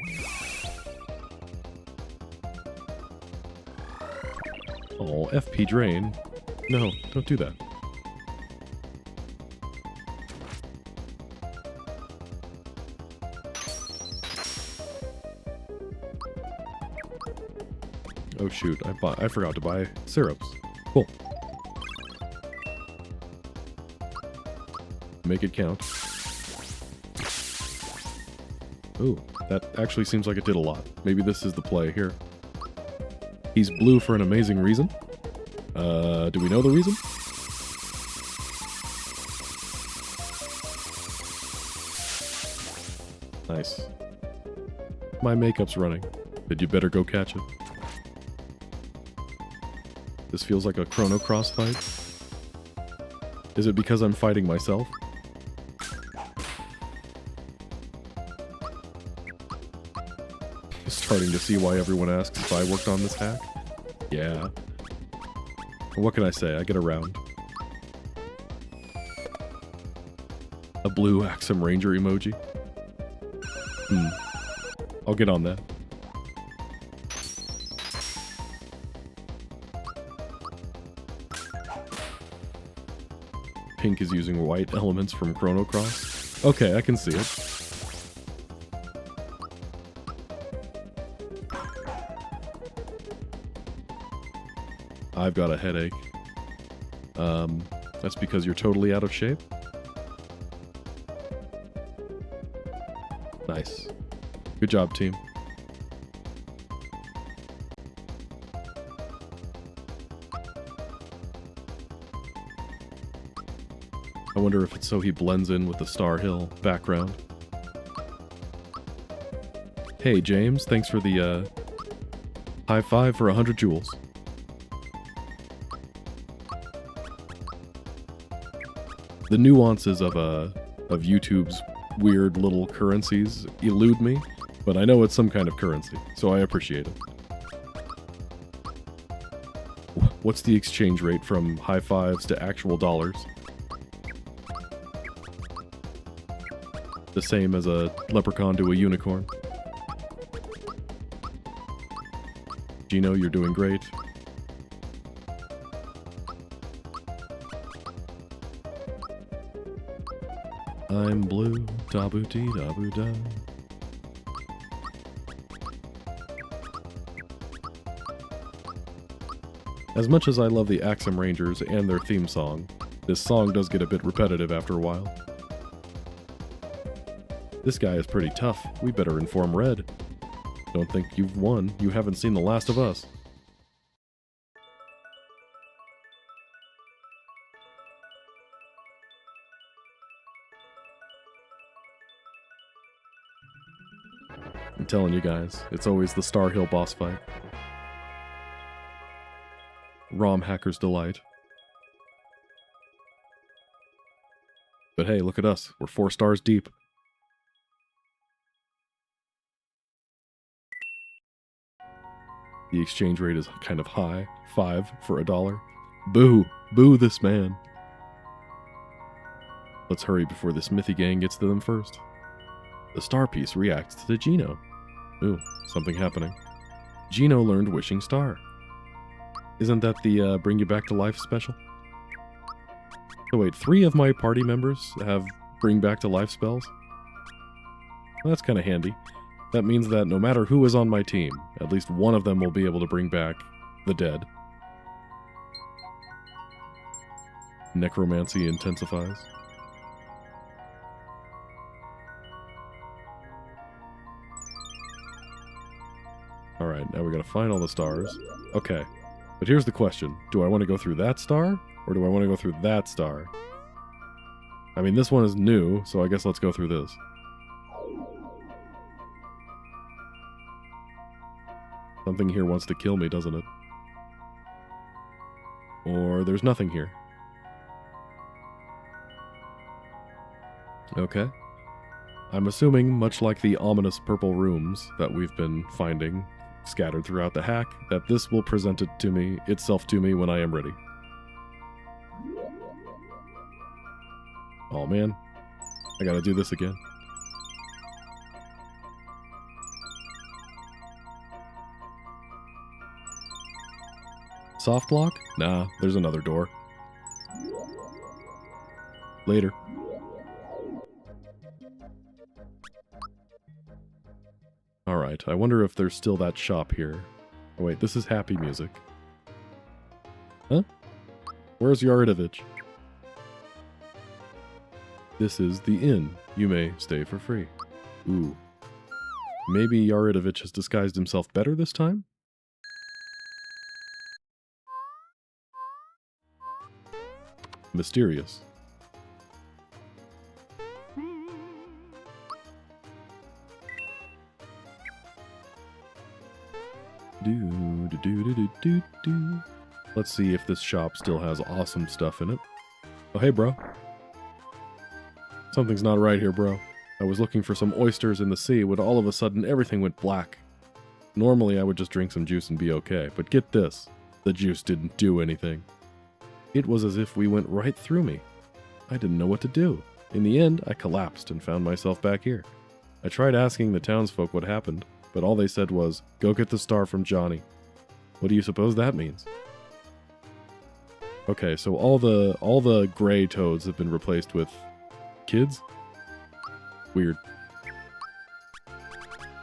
[SPEAKER 1] Oh, FP drain. No, don't do that. Oh shoot, I forgot to buy syrups. Cool. Make it count. Ooh, that actually seems like it did a lot. Maybe this is the play here. He's blue for an amazing reason. Do we know the reason? Nice. My makeup's running. But you better go catch it. This feels like a Chrono Cross fight. Is it because I'm fighting myself? Starting to see why everyone asks if I worked on this hack. Yeah. What can I say? I get around. A blue Axem Ranger emoji. I'll get on that. Pink is using white elements from Chrono Cross. Okay, I can see it. I've got a headache. That's because you're totally out of shape? Nice. Good job, team. I wonder if it's so he blends in with the Star Hill background. Hey, James, thanks for the, high five for 100 jewels. The nuances of YouTube's weird little currencies elude me, but I know it's some kind of currency, so I appreciate it. What's the exchange rate from high fives to actual dollars? The same as a leprechaun to a unicorn. Gino, you're doing great. I'm blue, da-boo-dee-da-boo-da. As much as I love the Axem Rangers and their theme song, this song does get a bit repetitive after a while. This guy is pretty tough. We better inform Red. Don't think you've won. You haven't seen The Last of Us. I'm telling you guys, it's always the Star Hill boss fight. ROM hacker's delight. But hey, look at us. We're 4 stars deep. The exchange rate is kind of high. 5 for $1. Boo! Boo this man. Let's hurry before the Smithy gang gets to them first. The star piece reacts to Gino. Ooh, something happening. Gino learned Wishing Star. Isn't that the Bring You Back to Life special? So wait, 3 of my party members have Bring Back to Life spells? Well, that's kind of handy. That means that no matter who is on my team, at least one of them will be able to bring back the dead. Necromancy intensifies. Alright, now we gotta find all the stars. Okay, but here's the question. Do I want to go through that star? Or do I want to go through that star? I mean, this one is new, so I guess let's go through this. Something here wants to kill me, doesn't it? Or there's nothing here. Okay. I'm assuming, much like the ominous purple rooms that we've been finding scattered throughout the hack, that this will present itself to me when I am ready. Oh man, I gotta do this again. Soft lock? Nah, there's another door. Later. Alright, I wonder if there's still that shop here. Oh wait, this is happy music. Huh? Where's Yaridovich? This is the inn. You may stay for free. Ooh. Maybe Yaridovich has disguised himself better this time? Mysterious. Do. Let's see if this shop still has awesome stuff in it. Oh, hey, bro. Something's not right here, bro. I was looking for some oysters in the sea when all of a sudden everything went black. Normally I would just drink some juice and be okay, but get this. The juice didn't do anything. It was as if we went right through me. I didn't know what to do. In the end, I collapsed and found myself back here. I tried asking the townsfolk what happened, but all they said was, "Go get the star from Johnny." What do you suppose that means? Okay, so all the gray toads have been replaced with kids? Weird.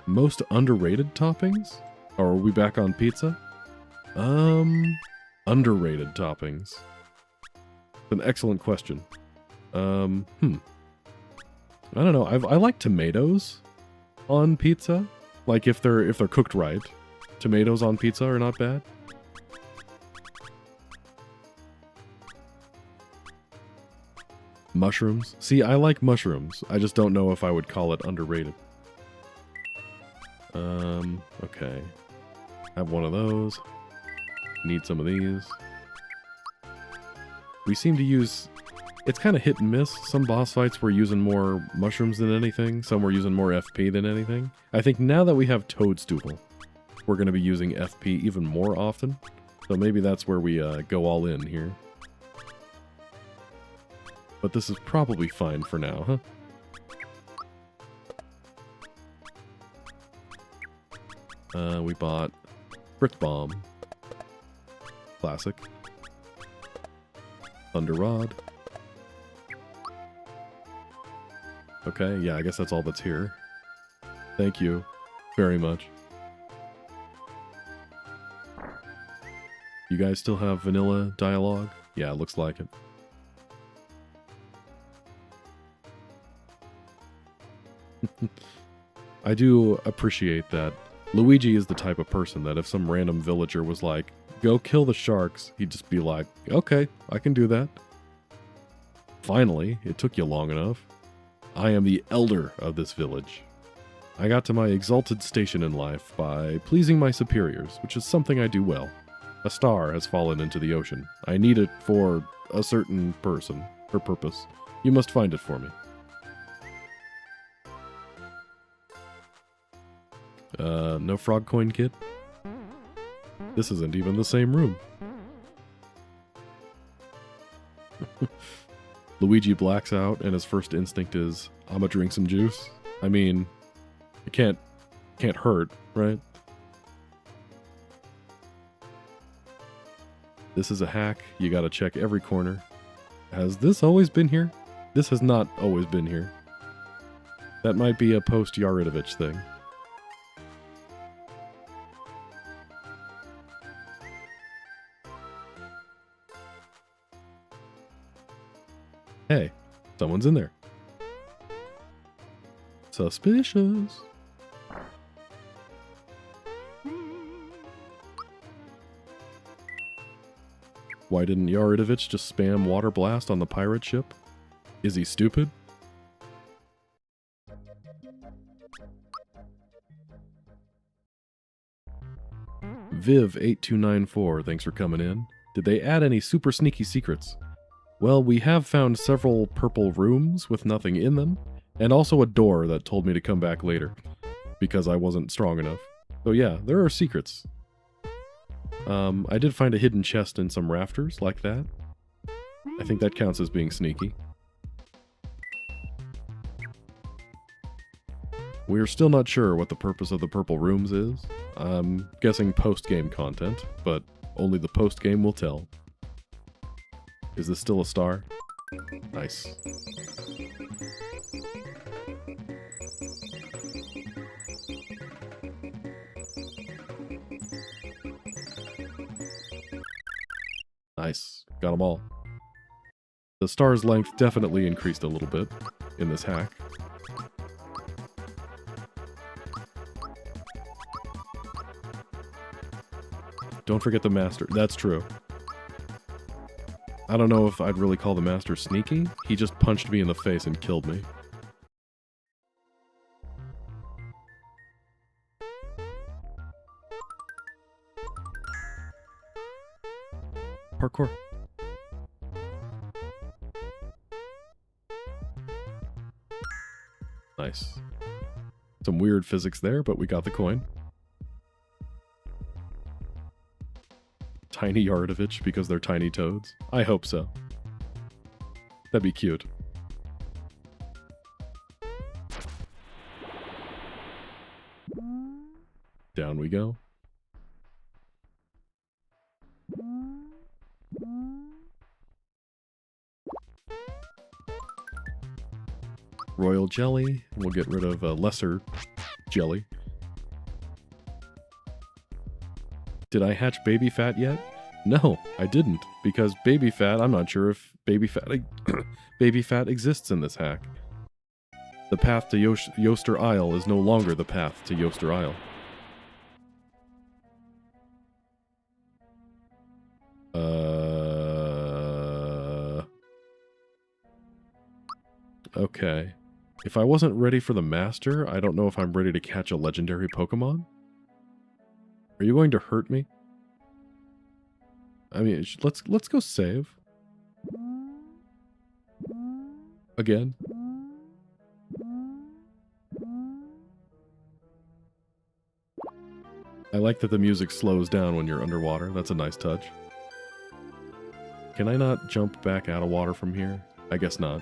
[SPEAKER 1] Most underrated toppings? Or are we back on pizza? Underrated toppings. An excellent question. I don't know. I like tomatoes on pizza. Like if they're cooked right. Tomatoes on pizza are not bad. Mushrooms. See, I like mushrooms. I just don't know if I would call it underrated. Okay. Have one of those. Need some of these. We seem to use... It's kind of hit and miss. Some boss fights we're using more mushrooms than anything. Some we're using more FP than anything. I think now that we have Toadstool, we're going to be using FP even more often. So maybe that's where we go all in here. But this is probably fine for now, huh? We bought Brick Bomb. Classic. Thunder Rod. Okay, yeah, I guess that's all that's here. Thank you very much. You guys still have vanilla dialogue? Yeah, it looks like it. I do appreciate that Luigi is the type of person that if some random villager was like, go kill the sharks, he'd just be like, okay, I can do that. Finally, it took you long enough. I am the elder of this village. I got to my exalted station in life by pleasing my superiors, which is something I do well. A star has fallen into the ocean. I need it for a certain person, or purpose. You must find it for me. No frog coin kit? This isn't even the same room. Luigi blacks out and his first instinct is, I'ma drink some juice. I mean, it can't hurt, right? This is a hack. You gotta check every corner. Has this always been here? This has not always been here. That might be a post-Yaridovich thing. Hey, someone's in there. Suspicious. Why didn't Yaridovich just spam Water Blast on the pirate ship? Is he stupid? Viv8294, thanks for coming in. Did they add any super sneaky secrets? Well, we have found several purple rooms with nothing in them, and also a door that told me to come back later, because I wasn't strong enough. So yeah, there are secrets. I did find a hidden chest in some rafters, like that. I think that counts as being sneaky. We're still not sure what the purpose of the purple rooms is. I'm guessing post-game content, but only the post-game will tell. Is this still a star? Nice. Nice. Got them all. The star's length definitely increased a little bit in this hack. Don't forget the master. That's true. I don't know if I'd really call the master sneaky. He just punched me in the face and killed me. Parkour. Nice. Some weird physics there, but we got the coin. Tiny Yaridovich because they're tiny toads? I hope so. That'd be cute. Down we go. Royal jelly. We'll get rid of lesser jelly. Did I hatch baby fat yet? No, I didn't, because baby fat, I'm not sure if baby fat exists in this hack. The path to Yoster Isle is no longer the path to Yoster Isle. Okay. If I wasn't ready for the master, I don't know if I'm ready to catch a legendary Pokemon. Are you going to hurt me? I mean, let's go save. Again. I like that the music slows down when you're underwater. That's a nice touch. Can I not jump back out of water from here? I guess not.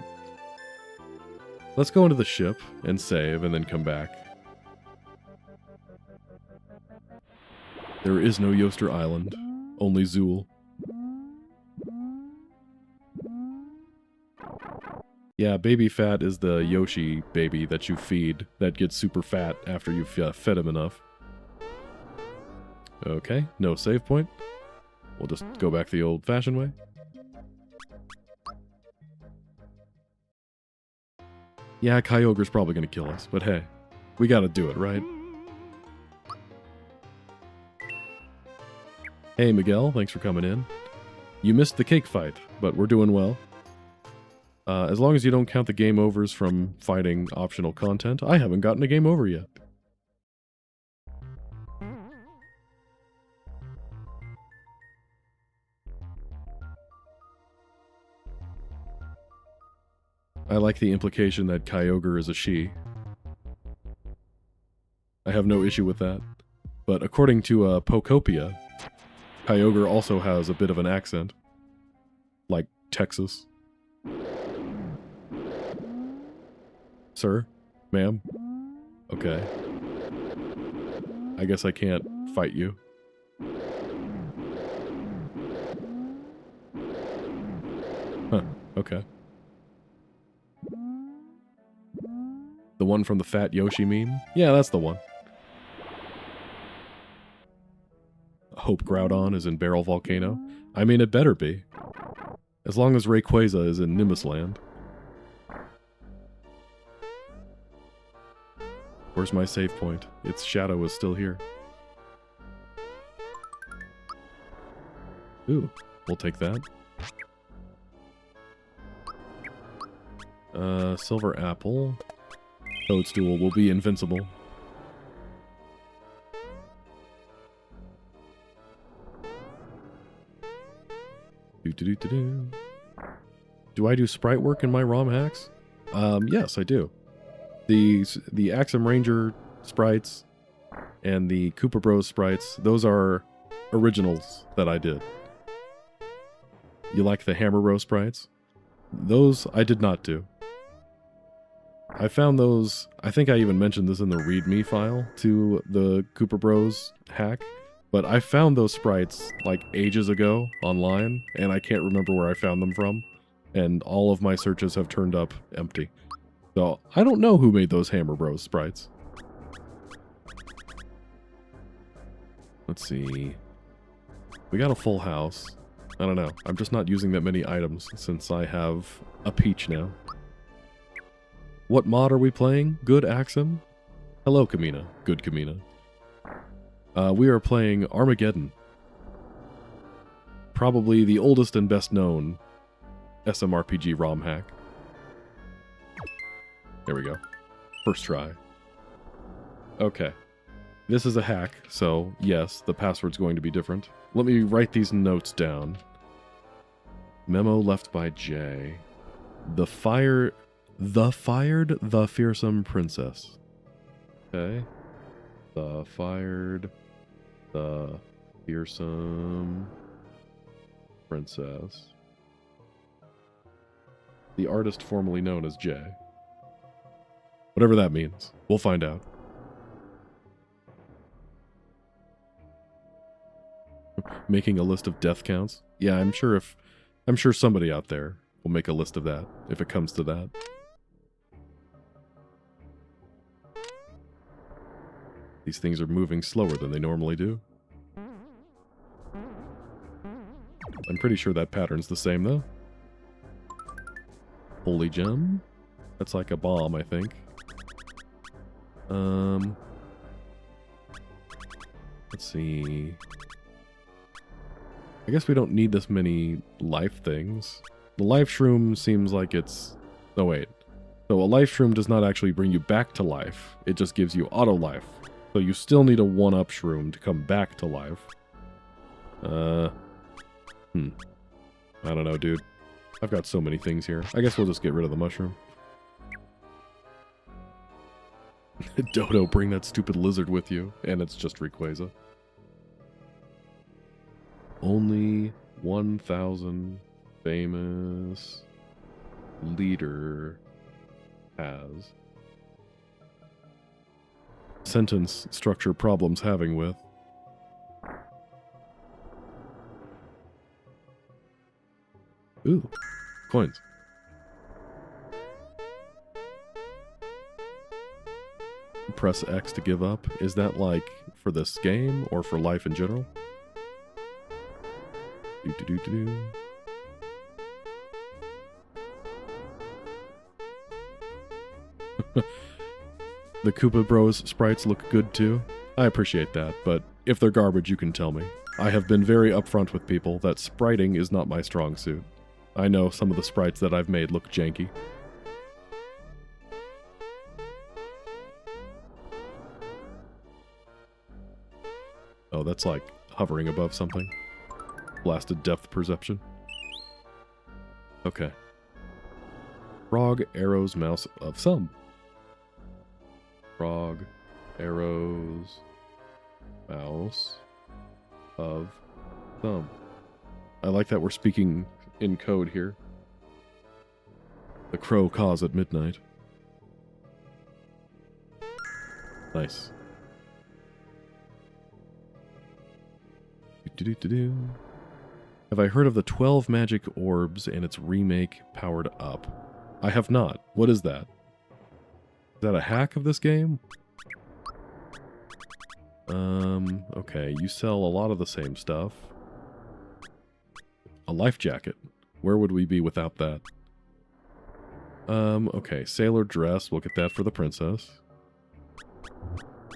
[SPEAKER 1] Let's go into the ship and save and then come back. There is no Yoster Island, only Zool. Yeah, baby fat is the Yoshi baby that you feed that gets super fat after you've fed him enough. Okay, no save point. We'll just go back the old-fashioned way. Yeah, Kyogre's probably gonna kill us, but hey, we gotta do it, right? Hey, Miguel, thanks for coming in. You missed the cake fight, but we're doing well. As long as you don't count the game overs from fighting optional content, I haven't gotten a game over yet. I like the implication that Kyogre is a she. I have no issue with that. But according to Pokopia, Kyogre also has a bit of an accent. Like Texas. Sir? Ma'am? Okay. I guess I can't fight you. Huh, okay. The one from the Fat Yoshi meme? Yeah, that's the one. Hope Groudon is in Barrel Volcano? I mean, it better be. As long as Rayquaza is in Nimbus Land. Where's my save point? Its shadow is still here. Ooh, we'll take that. Silver Apple. Toadstool will be invincible. Do I do sprite work in my ROM hacks? Yes, I do. The Axem Ranger sprites and the Koopa Bros sprites, those are originals that I did. You like the Hammer Bros sprites? Those I did not do. I found those, I think I even mentioned this in the README file to the Koopa Bros hack, but I found those sprites like ages ago online, and I can't remember where I found them from, and all of my searches have turned up empty. So, I don't know who made those Hammer Bros sprites. Let's see. We got a full house. I don't know. I'm just not using that many items since I have a Peach now. What mod are we playing? Good Axem? Hello, Kamina. Good Kamina. We are playing Armageddon. Probably the oldest and best known SMRPG ROM hack. There we go. First try. Okay. This is a hack, so yes, the password's going to be different. Let me write these notes down. Memo left by Jay. The fired the fearsome princess. Okay. The fired the fearsome princess. The artist formerly known as Jay. Whatever that means. We'll find out. Making a list of death counts? Yeah, I'm sure somebody out there will make a list of that, if it comes to that. These things are moving slower than they normally do. I'm pretty sure that pattern's the same, though. Holy gem? That's like a bomb, I think. Let's see. I guess we don't need this many life things. The life shroom seems like it's... Oh, wait. So a life shroom does not actually bring you back to life. It just gives you auto life. So you still need a 1-up shroom to come back to life. I don't know, dude. I've got so many things here. I guess we'll just get rid of the mushroom. Dodo, bring that stupid lizard with you. And it's just Rayquaza. Only 1,000 famous leader has. Sentence structure problems having with. Ooh, coins. Press X to give up. Is that like for this game or for life in general? Do-do-do-do-do. The Koopa Bros sprites look good too. I appreciate that, but if they're garbage, you can tell me. I have been very upfront with people that spriting is not my strong suit. I know some of the sprites that I've made look janky. Oh, that's like hovering above something. Blasted depth perception. Okay. Frog, arrows, mouse of some. Frog, arrows, mouse of thumb. I like that we're speaking in code here. The crow caws at midnight. Nice. Have I heard of the 12 magic orbs and its remake Powered Up? I have not. What is that? Is that a hack of this game? Okay, you sell a lot of the same stuff. A life jacket. Where would we be without that? Okay, sailor dress. We'll get that for the princess.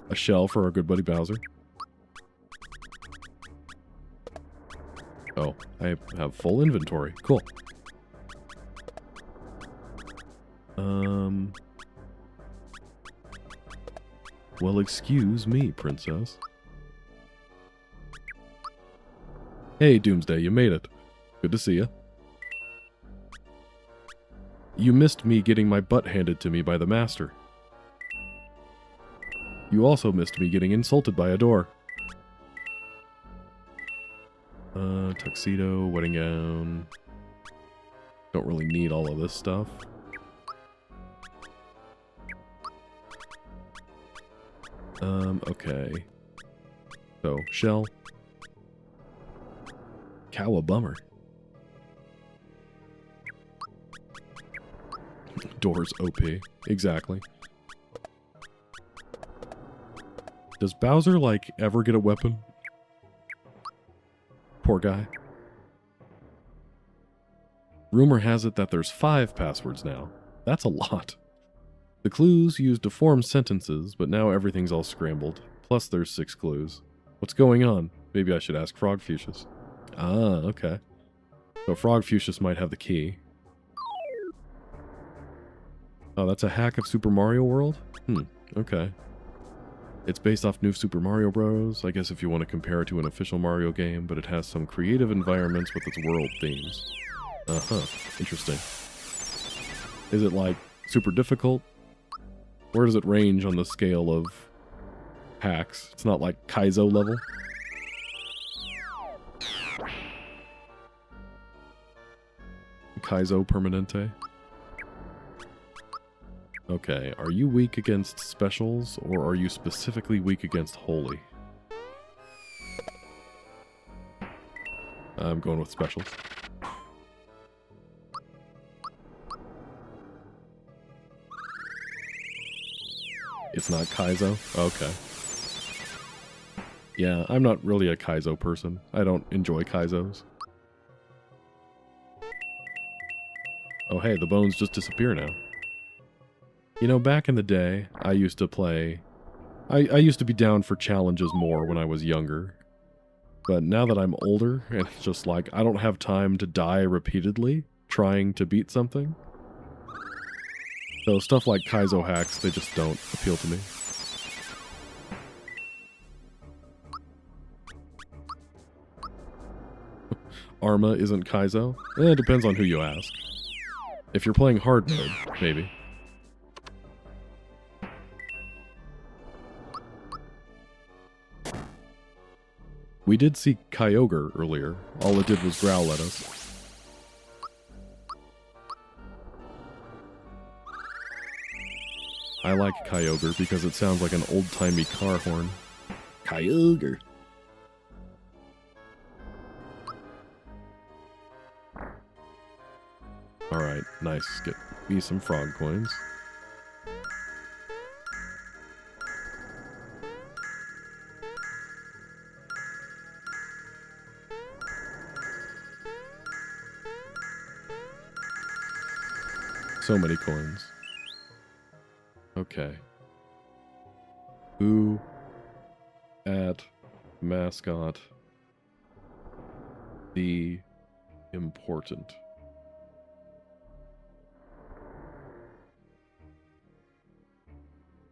[SPEAKER 1] A shell for our good buddy Bowser. Oh, I have full inventory. Cool. Well, excuse me, princess. Hey, Doomsday, you made it. Good to see you. You missed me getting my butt handed to me by the master. You also missed me getting insulted by a door. Tuxedo, wedding gown. Don't really need all of this stuff. Okay. So, shell. Cowabummer. Doors OP. Exactly. Does Bowser, like, ever get a weapon? Poor guy. Rumor has it that there's 5 passwords now. That's a lot. The clues used to form sentences, but now everything's all scrambled. Plus there's 6 clues. What's going on? Maybe I should ask Frogfucius. Ah, okay. So Frogfucius might have the key. Oh, that's a hack of Super Mario World? Okay. It's based off New Super Mario Bros. I guess if you want to compare it to an official Mario game, but it has some creative environments with its world themes. Uh-huh. Interesting. Is it, like, super difficult? Where does it range on the scale of hacks? It's not like Kaizo level? Kaizo Permanente? Okay, are you weak against specials, or are you specifically weak against holy? I'm going with specials. It's not Kaizo? Okay. Yeah, I'm not really a Kaizo person. I don't enjoy Kaizos. Oh hey, the bones just disappear now. You know, back in the day, I used to play... I used to be down for challenges more when I was younger. But now that I'm older, and it's just like, I don't have time to die repeatedly trying to beat something. So stuff like Kaizo hacks, they just don't appeal to me. Arma isn't Kaizo? It depends on who you ask. If you're playing hard mode, maybe. We did see Kyogre earlier. All it did was growl at us. I like Kyogre because it sounds like an old-timey car horn. Kyogre. Nice. Get me some frog coins. So many coins. Okay. Who at mascot the important?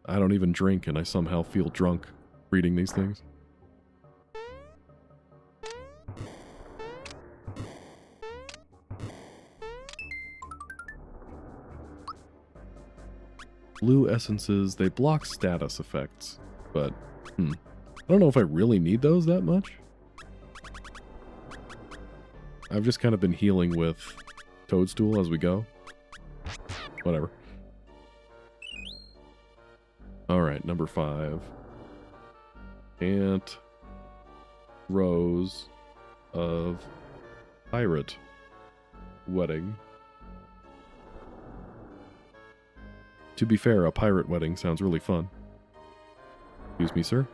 [SPEAKER 1] I don't even drink and I somehow feel drunk reading these things. Blue essences, they block status effects, but I don't know if I really need those that much. I've just kind of been healing with Toadstool as we go. Whatever. Alright, number 5. Aunt Rose of Pirate Wedding. To be fair, a pirate wedding sounds really fun. Excuse me, sir?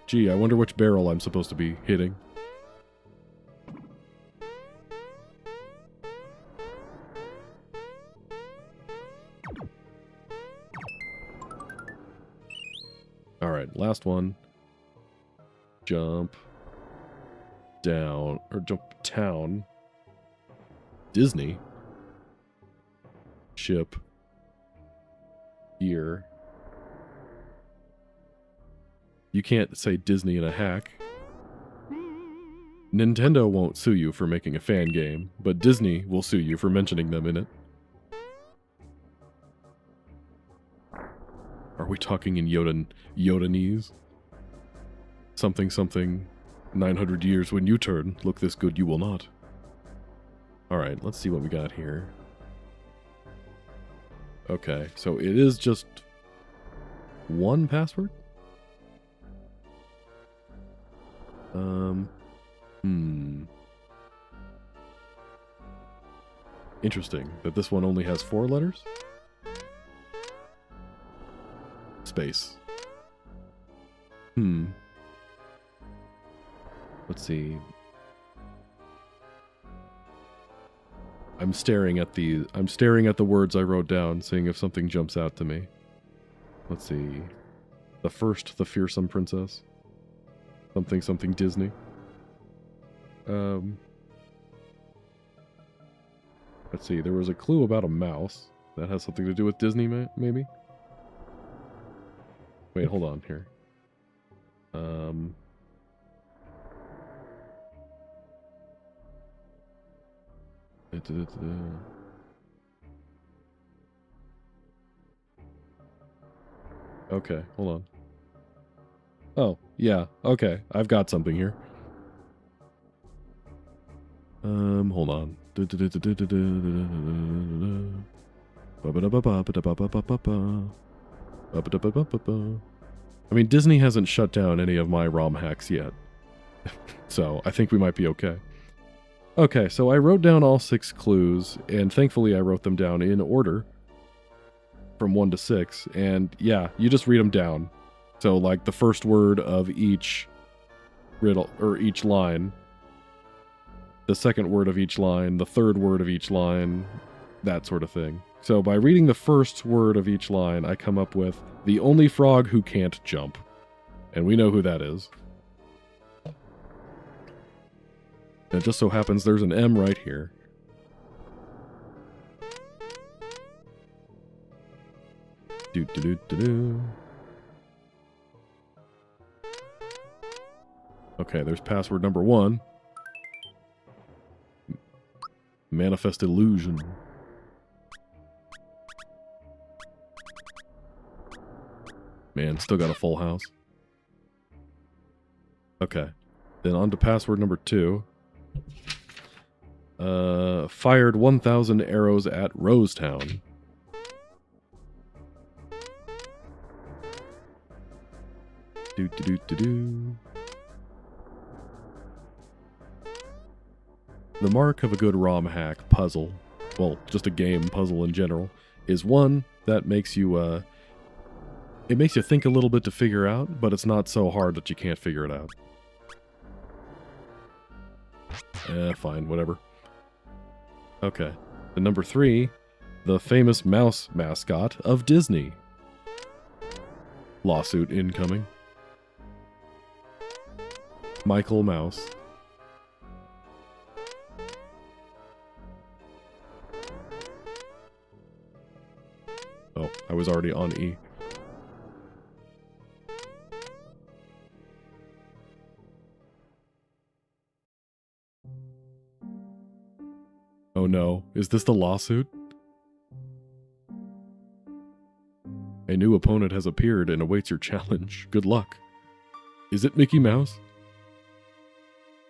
[SPEAKER 1] Gee, I wonder which barrel I'm supposed to be hitting. Alright, last one. Jump down, or jump town. Disney. Ship. Year. You can't say Disney in a hack. Nintendo won't sue you for making a fan game, but Disney will sue you for mentioning them in it. Are we talking in Yodanese? Something something 900 years when you turn, look this good you will not. Alright, let's see what we got here. Okay, so it is just one password? Interesting that this one only has 4 letters? Space. Let's see. I'm staring at the words I wrote down, seeing if something jumps out to me. Let's see. The fearsome princess. Something something Disney. Let's see. There was a clue about a mouse. That has something to do with Disney, maybe? Wait, hold on here. Okay, hold on. Oh, yeah, okay. I've got something here. Hold on. I mean, Disney hasn't shut down any of my ROM hacks yet. So, I think we might be okay. Okay, so I wrote down all 6 clues, and thankfully I wrote them down in order. From 1 to 6, and yeah, you just read them down. So, like, the first word of each riddle, or each line. The second word of each line, the third word of each line, that sort of thing. So by reading the first word of each line, I come up with the only frog who can't jump. And we know who that is. And it just so happens there's an M right here. Okay, there's password number 1. Manifest illusion. Man, still got a full house. Okay. Then on to password number 2. Fired 1,000 arrows at Rosetown. The mark of a good ROM hack puzzle, well, just a game puzzle in general, is one that makes you, it makes you think a little bit to figure out, but it's not so hard that you can't figure it out. Fine, whatever. Okay. And number 3, the famous mouse mascot of Disney. Lawsuit incoming. Michael Mouse. Oh, I was already on E. Oh no, is this the lawsuit? A new opponent has appeared and awaits your challenge. Good luck. Is it Mickey Mouse?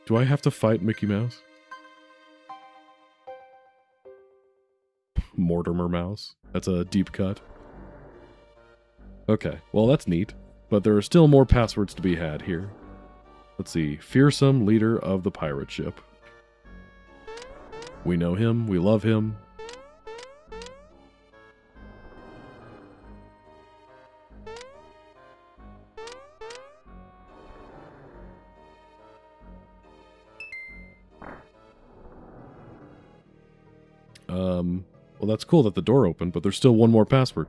[SPEAKER 1] Do I have to fight Mickey Mouse? Mortimer Mouse. That's a deep cut. Okay, well that's neat. But there are still more passwords to be had here. Let's see. Fearsome leader of the pirate ship. We know him. We love him. Well, that's cool that the door opened, but there's still one more password.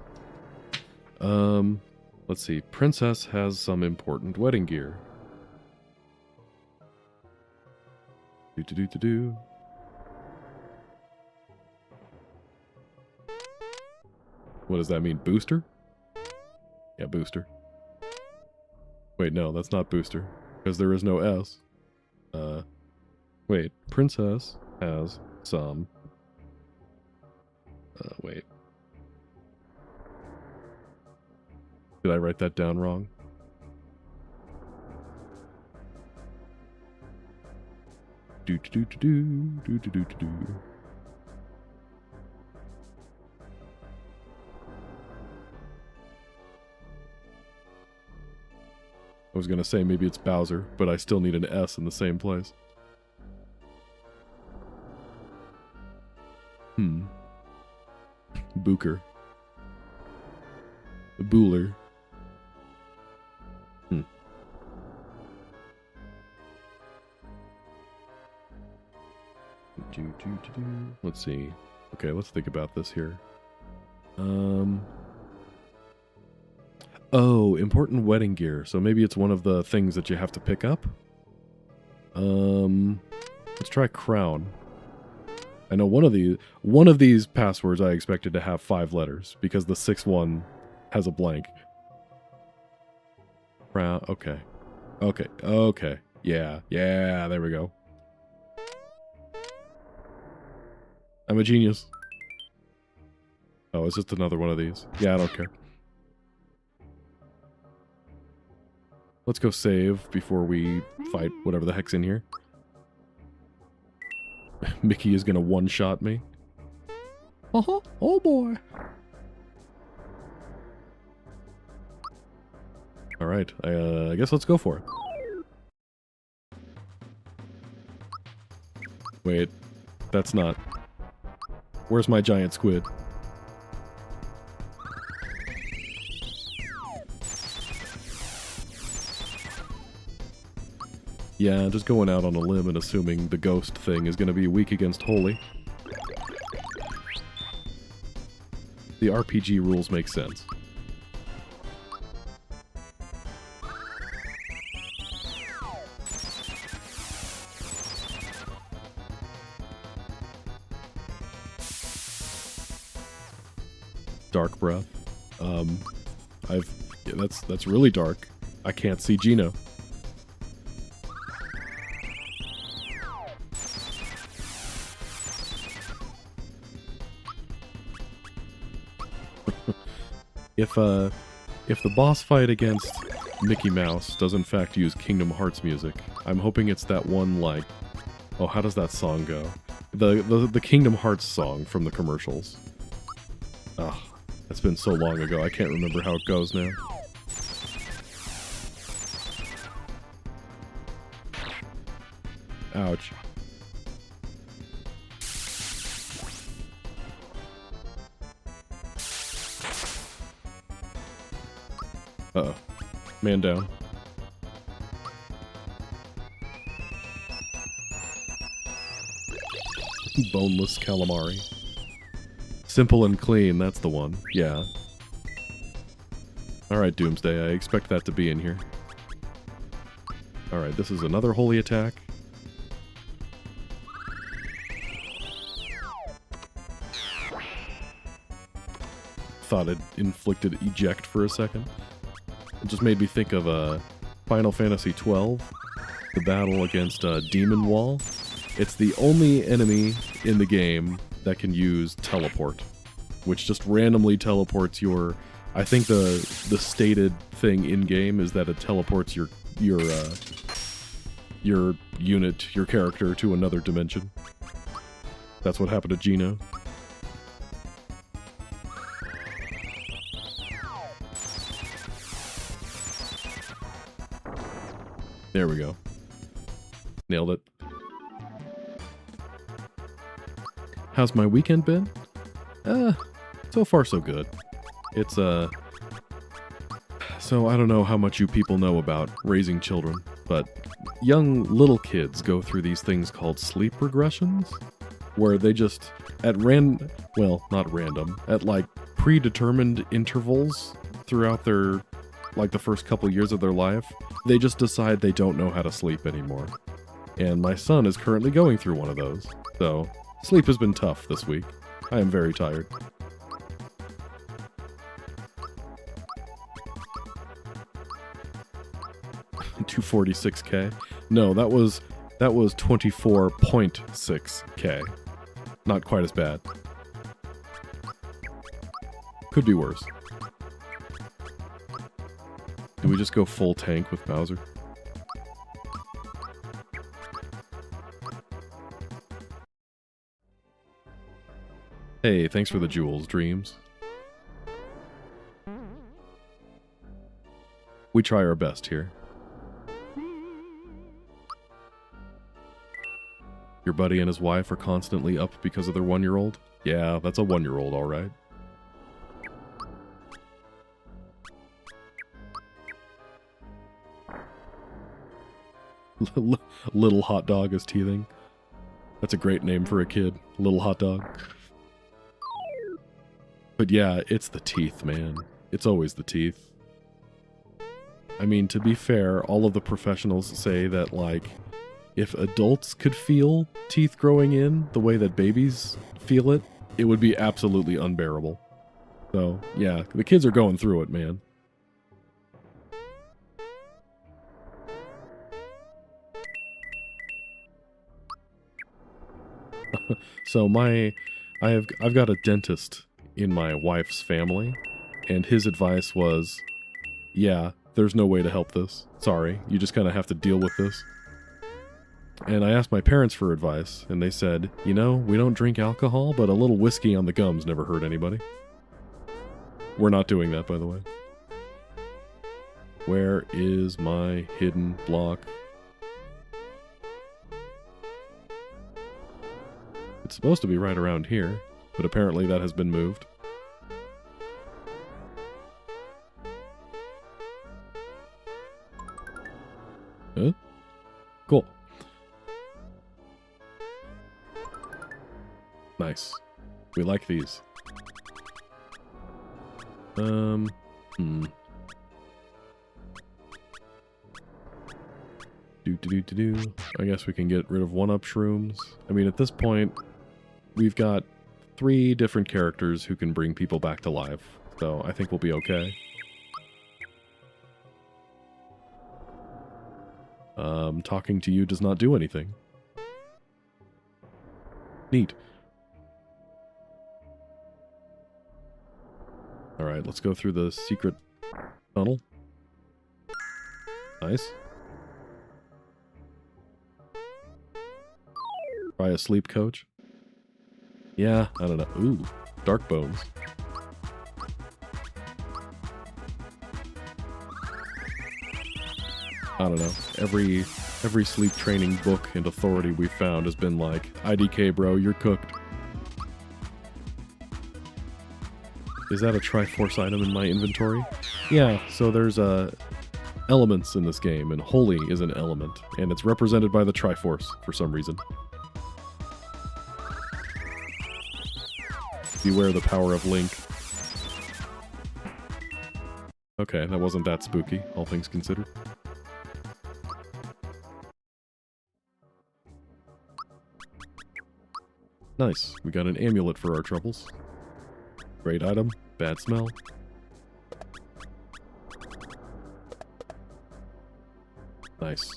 [SPEAKER 1] Let's see. Princess has some important wedding gear. Do. What does that mean? Booster? Yeah, booster. Wait, no, that's not booster. Because there is no S. Wait. Princess has some... wait. Did I write that down wrong? Do. I was gonna say maybe it's Bowser, but I still need an S in the same place. Booker. Booler. Let's see. Okay, let's think about this here. Oh, important wedding gear. So maybe it's one of the things that you have to pick up? Let's try crown. I know one of these passwords I expected to have 5 letters because the 6th one has a blank. Crown. Okay. Yeah, there we go. I'm a genius. Oh, it's just another one of these. Yeah, I don't care. Let's go save before we fight whatever the heck's in here. Mickey is gonna one-shot me. Uh-huh. Oh boy. Alright, I guess let's go for it. Wait, that's not... Where's my giant squid? Yeah, just going out on a limb and assuming the ghost thing is going to be weak against holy. The RPG rules make sense. Dark breath. Yeah, that's really dark. I can't see Gino. If the boss fight against Mickey Mouse does in fact use Kingdom Hearts music, I'm hoping it's that one, like... Oh, how does that song go? The Kingdom Hearts song from the commercials. Ugh, that's been so long ago, I can't remember how it goes now. Ouch. Uh-oh. Man down. Boneless calamari. Simple and clean, that's the one. Yeah. Alright, Doomsday, I expect that to be in here. Alright, this is another holy attack. Thought it inflicted eject for a second. It just made me think of Final Fantasy XII, the battle against Demon Wall. It's the only enemy in the game that can use teleport, which just randomly teleports your... I think the stated thing in game is that it teleports your unit, your character, to another dimension. That's what happened to Gino. There we go. Nailed it. How's my weekend been? So far so good. It's, so I don't know how much you people know about raising children, but young little kids go through these things called sleep regressions, where they just, at not random, at like predetermined intervals throughout their, like the first couple years of their life, they just decide they don't know how to sleep anymore. And my son is currently going through one of those, so sleep has been tough this week. I am very tired. $246K? No, that was 24.6K. Not quite as bad. Could be worse. Do we just go full tank with Bowser? Hey, thanks for the jewels, Dreams. We try our best here. Your buddy and his wife are constantly up because of their 1-year-old? Yeah, that's a 1-year-old, alright. Little Hot Dog is teething. That's a great name for a kid. Little Hot Dog. But yeah, it's the teeth, man. It's always the teeth. I mean, to be fair, all of the professionals say that, like, if adults could feel teeth growing in the way that babies feel it, it would be absolutely unbearable. So, yeah, the kids are going through it, man. So I've got a dentist in my wife's family, and his advice was, yeah, there's no way to help this. Sorry, you just kind of have to deal with this. And I asked my parents for advice, and they said, you know, we don't drink alcohol, but a little whiskey on the gums never hurt anybody. We're not doing that, by the way. Where is my hidden block? It's supposed to be right around here, but apparently that has been moved. Huh? Cool. Nice. We like these. I guess we can get rid of 1-up shrooms. I mean, at this point, we've got 3 different characters who can bring people back to life, so I think we'll be okay. Talking to you does not do anything. Neat. Alright, let's go through the secret tunnel. Nice. Try a sleep coach. Yeah, I don't know. Ooh, dark bones. I don't know. Every sleep training book and authority we've found has been like, IDK bro, you're cooked. Is that a Triforce item in my inventory? Yeah, so there's elements in this game, and holy is an element, and it's represented by the Triforce for some reason. Beware the power of Link. Okay, that wasn't that spooky, all things considered. Nice, we got an amulet for our troubles. Great item, bad smell. Nice.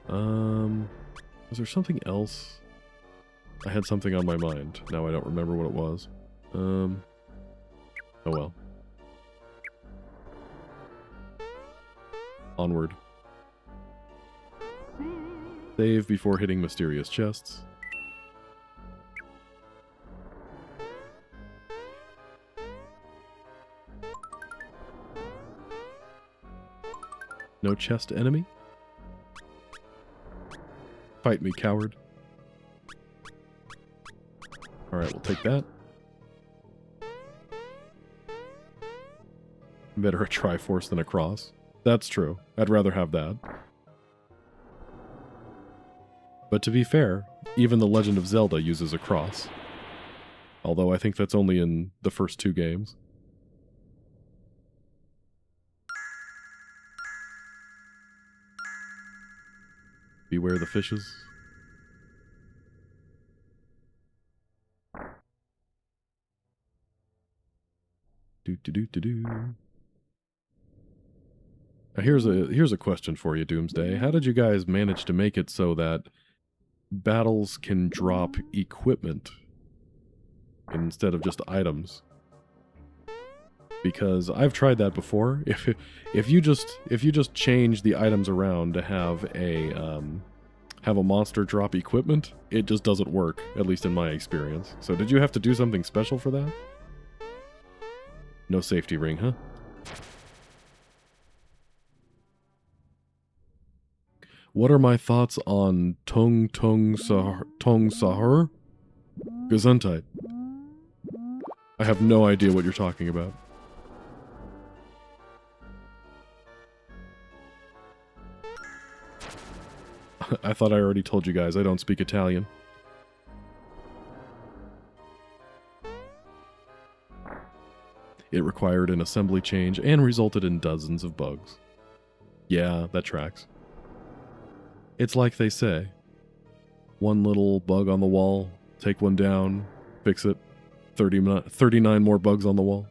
[SPEAKER 1] Was there something else? I had something on my mind. Now I don't remember what it was. Oh well. Onward. Save before hitting mysterious chests. No chest enemy? Fight me, coward. Alright, we'll take that. Better a Triforce than a cross. That's true. I'd rather have that. But to be fair, even The Legend of Zelda uses a cross. Although I think that's only in the first 2 games. Beware the fishes. Do. Now here's a question for you, Doomsday. How did you guys manage to make it so that battles can drop equipment instead of just items? Because I've tried that before. If you just change the items around to have a monster drop equipment, it just doesn't work, at least in my experience. So did you have to do something special for that? No safety ring, huh? What are my thoughts on Tong Sahur? Gesundheit. I have no idea what you're talking about. I thought I already told you guys I don't speak Italian. It required an assembly change and resulted in dozens of bugs. Yeah, that tracks. It's like they say. One little bug on the wall, take one down, fix it. 39 more bugs on the wall.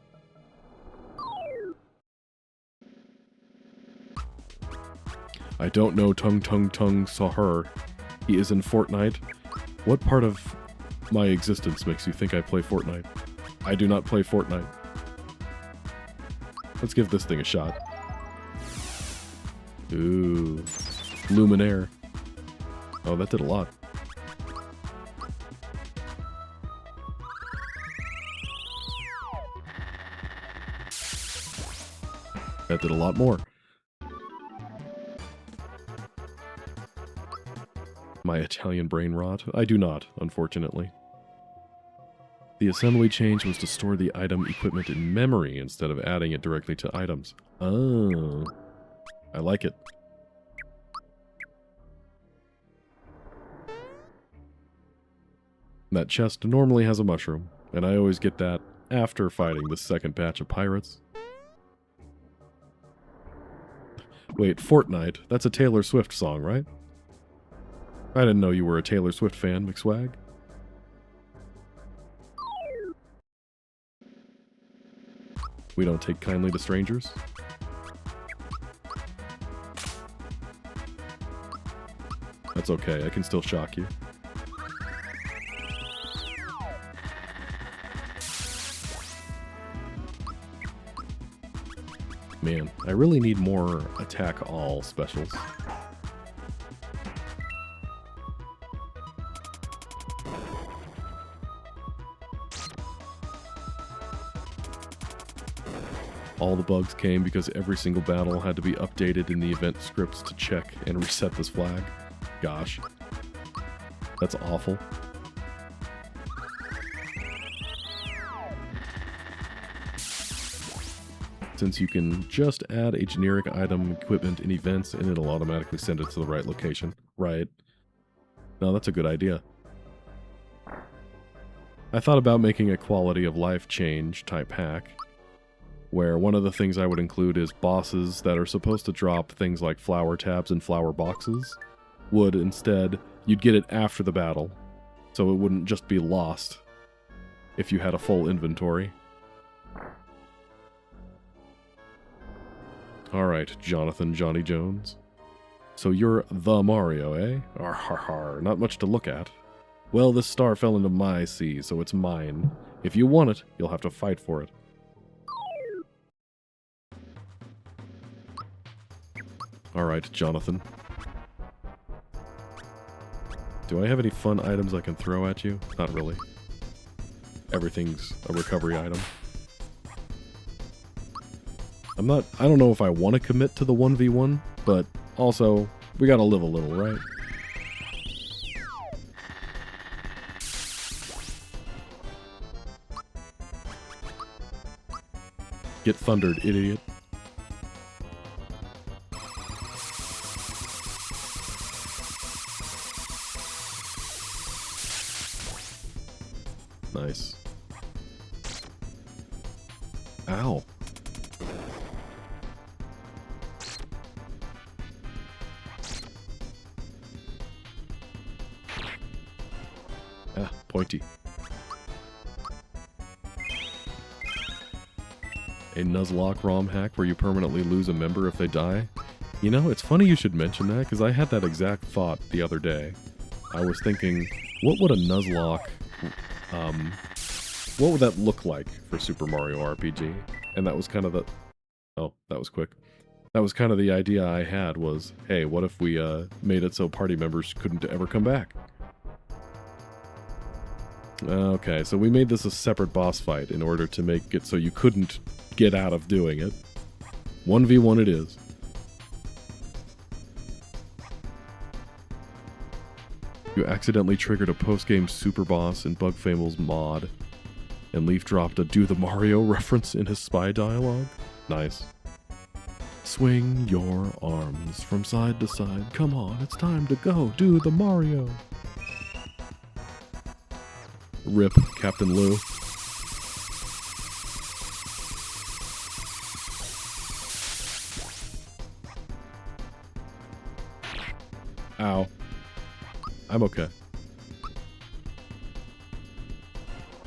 [SPEAKER 1] I don't know Tung Sahur. He is in Fortnite. What part of my existence makes you think I play Fortnite? I do not play Fortnite. Let's give this thing a shot. Ooh. Luminaire. Oh, that did a lot. That did a lot more. My Italian brain rot? I do not, unfortunately. The assembly change was to store the item equipment in memory instead of adding it directly to items. Oh. I like it. That chest normally has a mushroom, and I always get that after fighting the second batch of pirates. Wait, Fortnite? That's a Taylor Swift song, right? I didn't know you were a Taylor Swift fan, McSwag. We don't take kindly to strangers. That's okay, I can still shock you. Man, I really need more attack all specials. All the bugs came because every single battle had to be updated in the event scripts to check and reset this flag. Gosh. That's awful. since you can just add a generic item, equipment, in events, and it'll automatically send it to the right location. Right. No, that's a good idea. I thought about making a quality of life change type hack, where one of the things I would include is bosses that are supposed to drop things like flower tabs and flower boxes would instead, you'd get it after the battle, so it wouldn't just be lost if you had a full inventory. Alright, Jonathan Johnny Jones. So you're the Mario, eh? Arr, har, har. Not much to look at. Well, this star fell into my sea, so it's mine. If you want it, you'll have to fight for it. Alright, Jonathan. Do I have any fun items I can throw at you? Not really. Everything's a recovery item. I don't know if I want to commit to the 1v1, but also, we gotta live a little, right? Get thundered, idiot. Nice. Ow. Ah, pointy. A Nuzlocke ROM hack where you permanently lose a member if they die? You know, it's funny you should mention that, because I had that exact thought the other day. I was thinking, what would a Nuzlocke, what would that look like for Super Mario RPG? And that was kind of the... Oh, that was quick. That was kind of the idea I had was, hey, what if we made it so party members couldn't ever come back? Okay, so we made this a separate boss fight in order to make it so you couldn't get out of doing it. 1v1 it is. You accidentally triggered a post-game super boss in Bug Fable's mod, and Leaf dropped a Do the Mario reference in his spy dialogue. Nice. Swing your arms from side to side. Come on, it's time to go do the Mario. Rip, Captain Lou. Ow. I'm okay.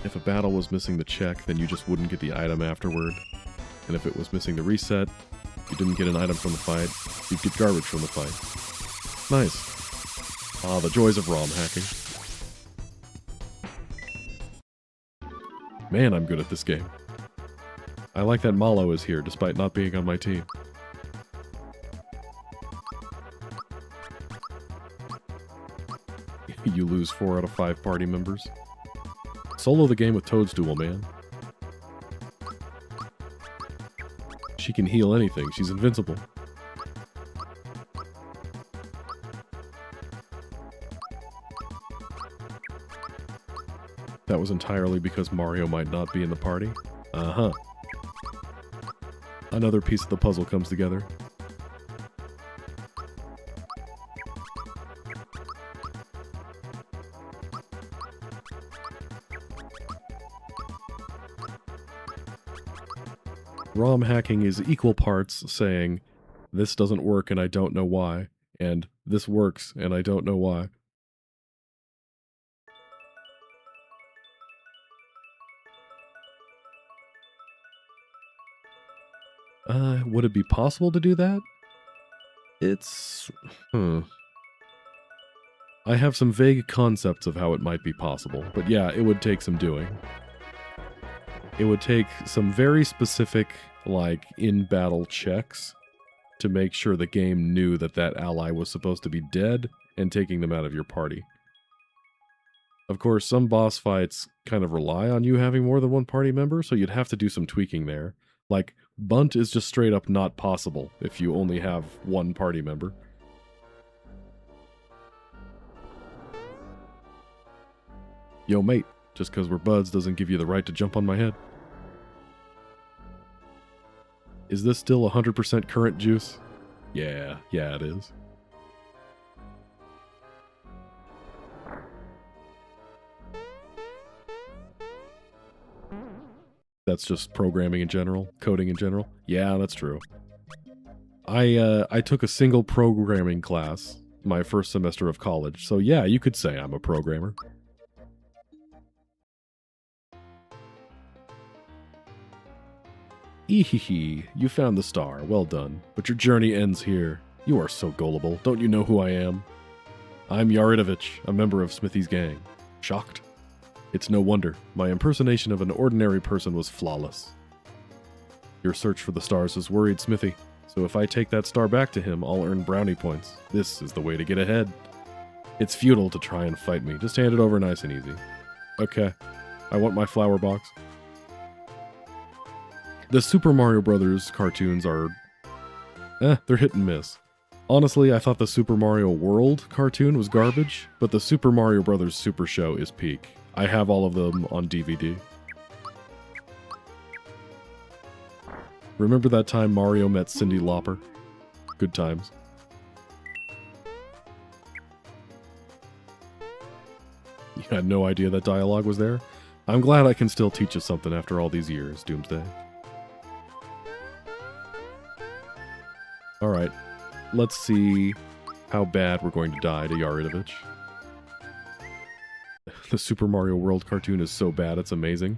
[SPEAKER 1] If a battle was missing the check, then you just wouldn't get the item afterward. And if it was missing the reset, you didn't get an item from the fight, you'd get garbage from the fight. Nice. Ah, the joys of ROM hacking. Man, I'm good at this game. I like that Malo is here, despite not being on my team. You lose 4 out of 5 party members. Solo the game with Toadstool, man. She can heal anything. She's invincible. That was entirely because Mario might not be in the party? Uh-huh. Another piece of the puzzle comes together. ROM hacking is equal parts saying, this doesn't work and I don't know why, and this works and I don't know why. Would it be possible to do that? It's... I have some vague concepts of how it might be possible, but yeah, it would take some doing. It would take some very specific, like, in-battle checks to make sure the game knew that that ally was supposed to be dead and taking them out of your party. Of course, some boss fights kind of rely on you having more than one party member, so you'd have to do some tweaking there. Like, Bundt is just straight up not possible if you only have one party member. Yo, mate, just because we're buds doesn't give you the right to jump on my head. Is this still 100% current juice? Yeah, it is. That's just programming in general, coding in general. Yeah, that's true. I took a single programming class my first semester of college, so yeah, you could say I'm a programmer. Ehehe, you found the star, well done. But your journey ends here. You are so gullible, don't you know who I am? I'm Yaridovich, a member of Smithy's gang. Shocked? It's no wonder, my impersonation of an ordinary person was flawless. Your search for the stars has worried Smithy, so if I take that star back to him, I'll earn brownie points. This is the way to get ahead. It's futile to try and fight me, just hand it over nice and easy. Okay, I want my flower box. The Super Mario Brothers cartoons are... they're hit and miss. Honestly, I thought the Super Mario World cartoon was garbage, but the Super Mario Brothers Super Show is peak. I have all of them on DVD. Remember that time Mario met Cyndi Lauper? Good times. You had no idea that dialogue was there? I'm glad I can still teach you something after all these years, Doomsday. Alright, let's see how bad we're going to die to Yaridovich. The Super Mario World cartoon is so bad, it's amazing.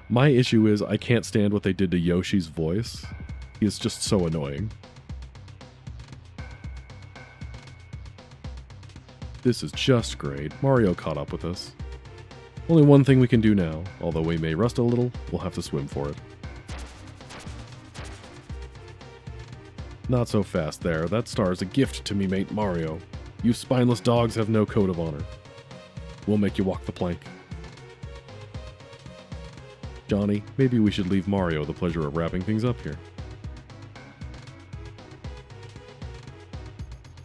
[SPEAKER 1] My issue is I can't stand what they did to Yoshi's voice. He is just so annoying. This is just great. Mario caught up with us. Only one thing we can do now. Although we may rust a little, we'll have to swim for it. Not so fast there. That star is a gift to me mate Mario. You spineless dogs have no code of honor. We'll make you walk the plank. Johnny, maybe we should leave Mario the pleasure of wrapping things up here.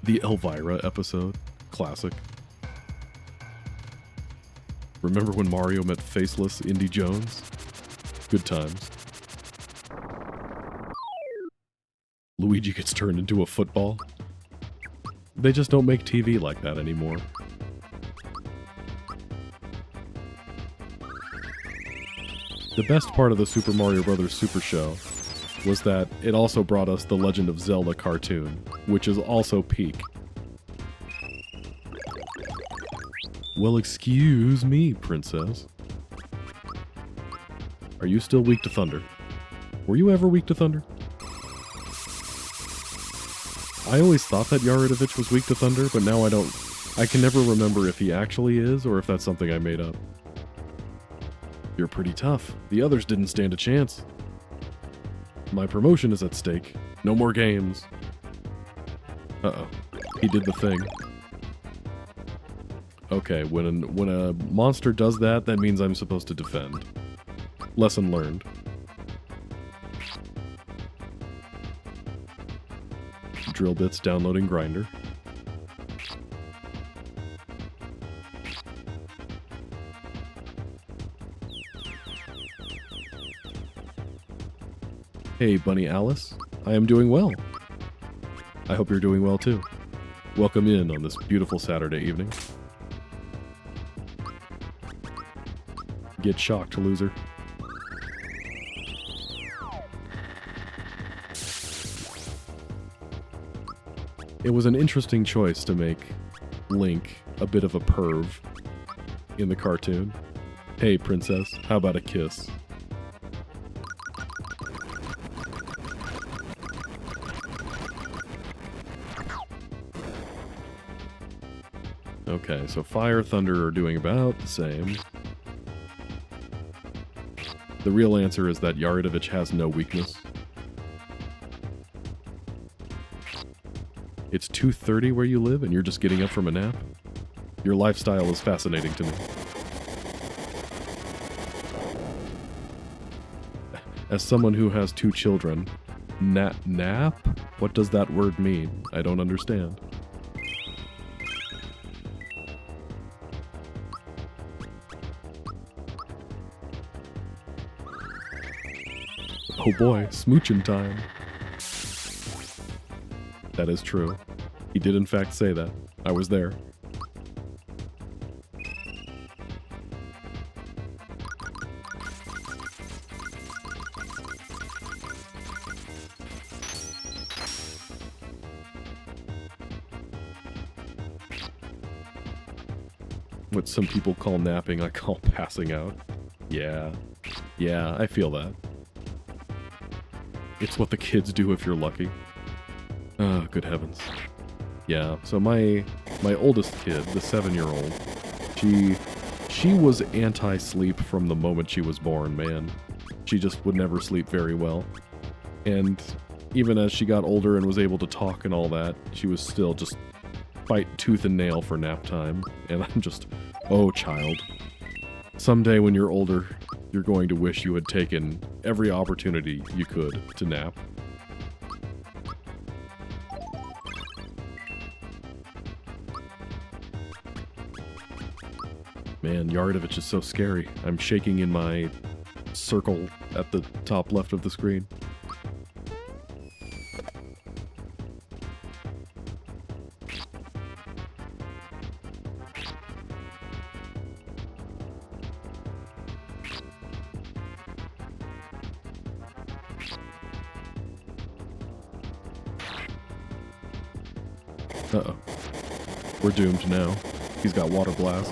[SPEAKER 1] The Elvira episode. Classic. Remember when Mario met faceless Indy Jones? Good times. Luigi gets turned into a football. They just don't make TV like that anymore. The best part of the Super Mario Bros. Super Show was that it also brought us the Legend of Zelda cartoon, which is also peak. Well, excuse me, princess. Are you still weak to thunder? Were you ever weak to thunder? I always thought that Yaridovich was weak to thunder, but now I can never remember if he actually is or if that's something I made up. You're pretty tough. The others didn't stand a chance. My promotion is at stake. No more games. Uh-oh. He did the thing. Okay, when a monster does that, that means I'm supposed to defend. Lesson learned. Drill bits downloading grinder. Hey, Bunny Alice. I am doing well. I hope you're doing well too. Welcome in on this beautiful Saturday evening. Get shocked, loser. It was an interesting choice to make Link a bit of a perv in the cartoon. Hey, princess, how about a kiss? Okay, so Fire, Thunder are doing about the same. The real answer is that Yaridovich has no weakness. It's 2:30 where you live and you're just getting up from a nap? Your lifestyle is fascinating to me. As someone who has 2 children, nap? What does that word mean? I don't understand. Oh boy, smooching time. That is true. He did in fact say that. I was there. What some people call napping, I call passing out. Yeah. Yeah, I feel that. It's what the kids do if you're lucky. Oh, good heavens. Yeah, so my oldest kid, the 7-year-old, she was anti-sleep from the moment she was born, man. She just would never sleep very well. And even as she got older and was able to talk and all that, she was still just fight tooth and nail for nap time. And I'm just, oh, child. Someday when you're older, you're going to wish you had taken every opportunity you could to nap. Man, Yardovich is so scary. I'm shaking in my circle at the top left of the screen. Uh-oh. We're doomed now. He's got water blast.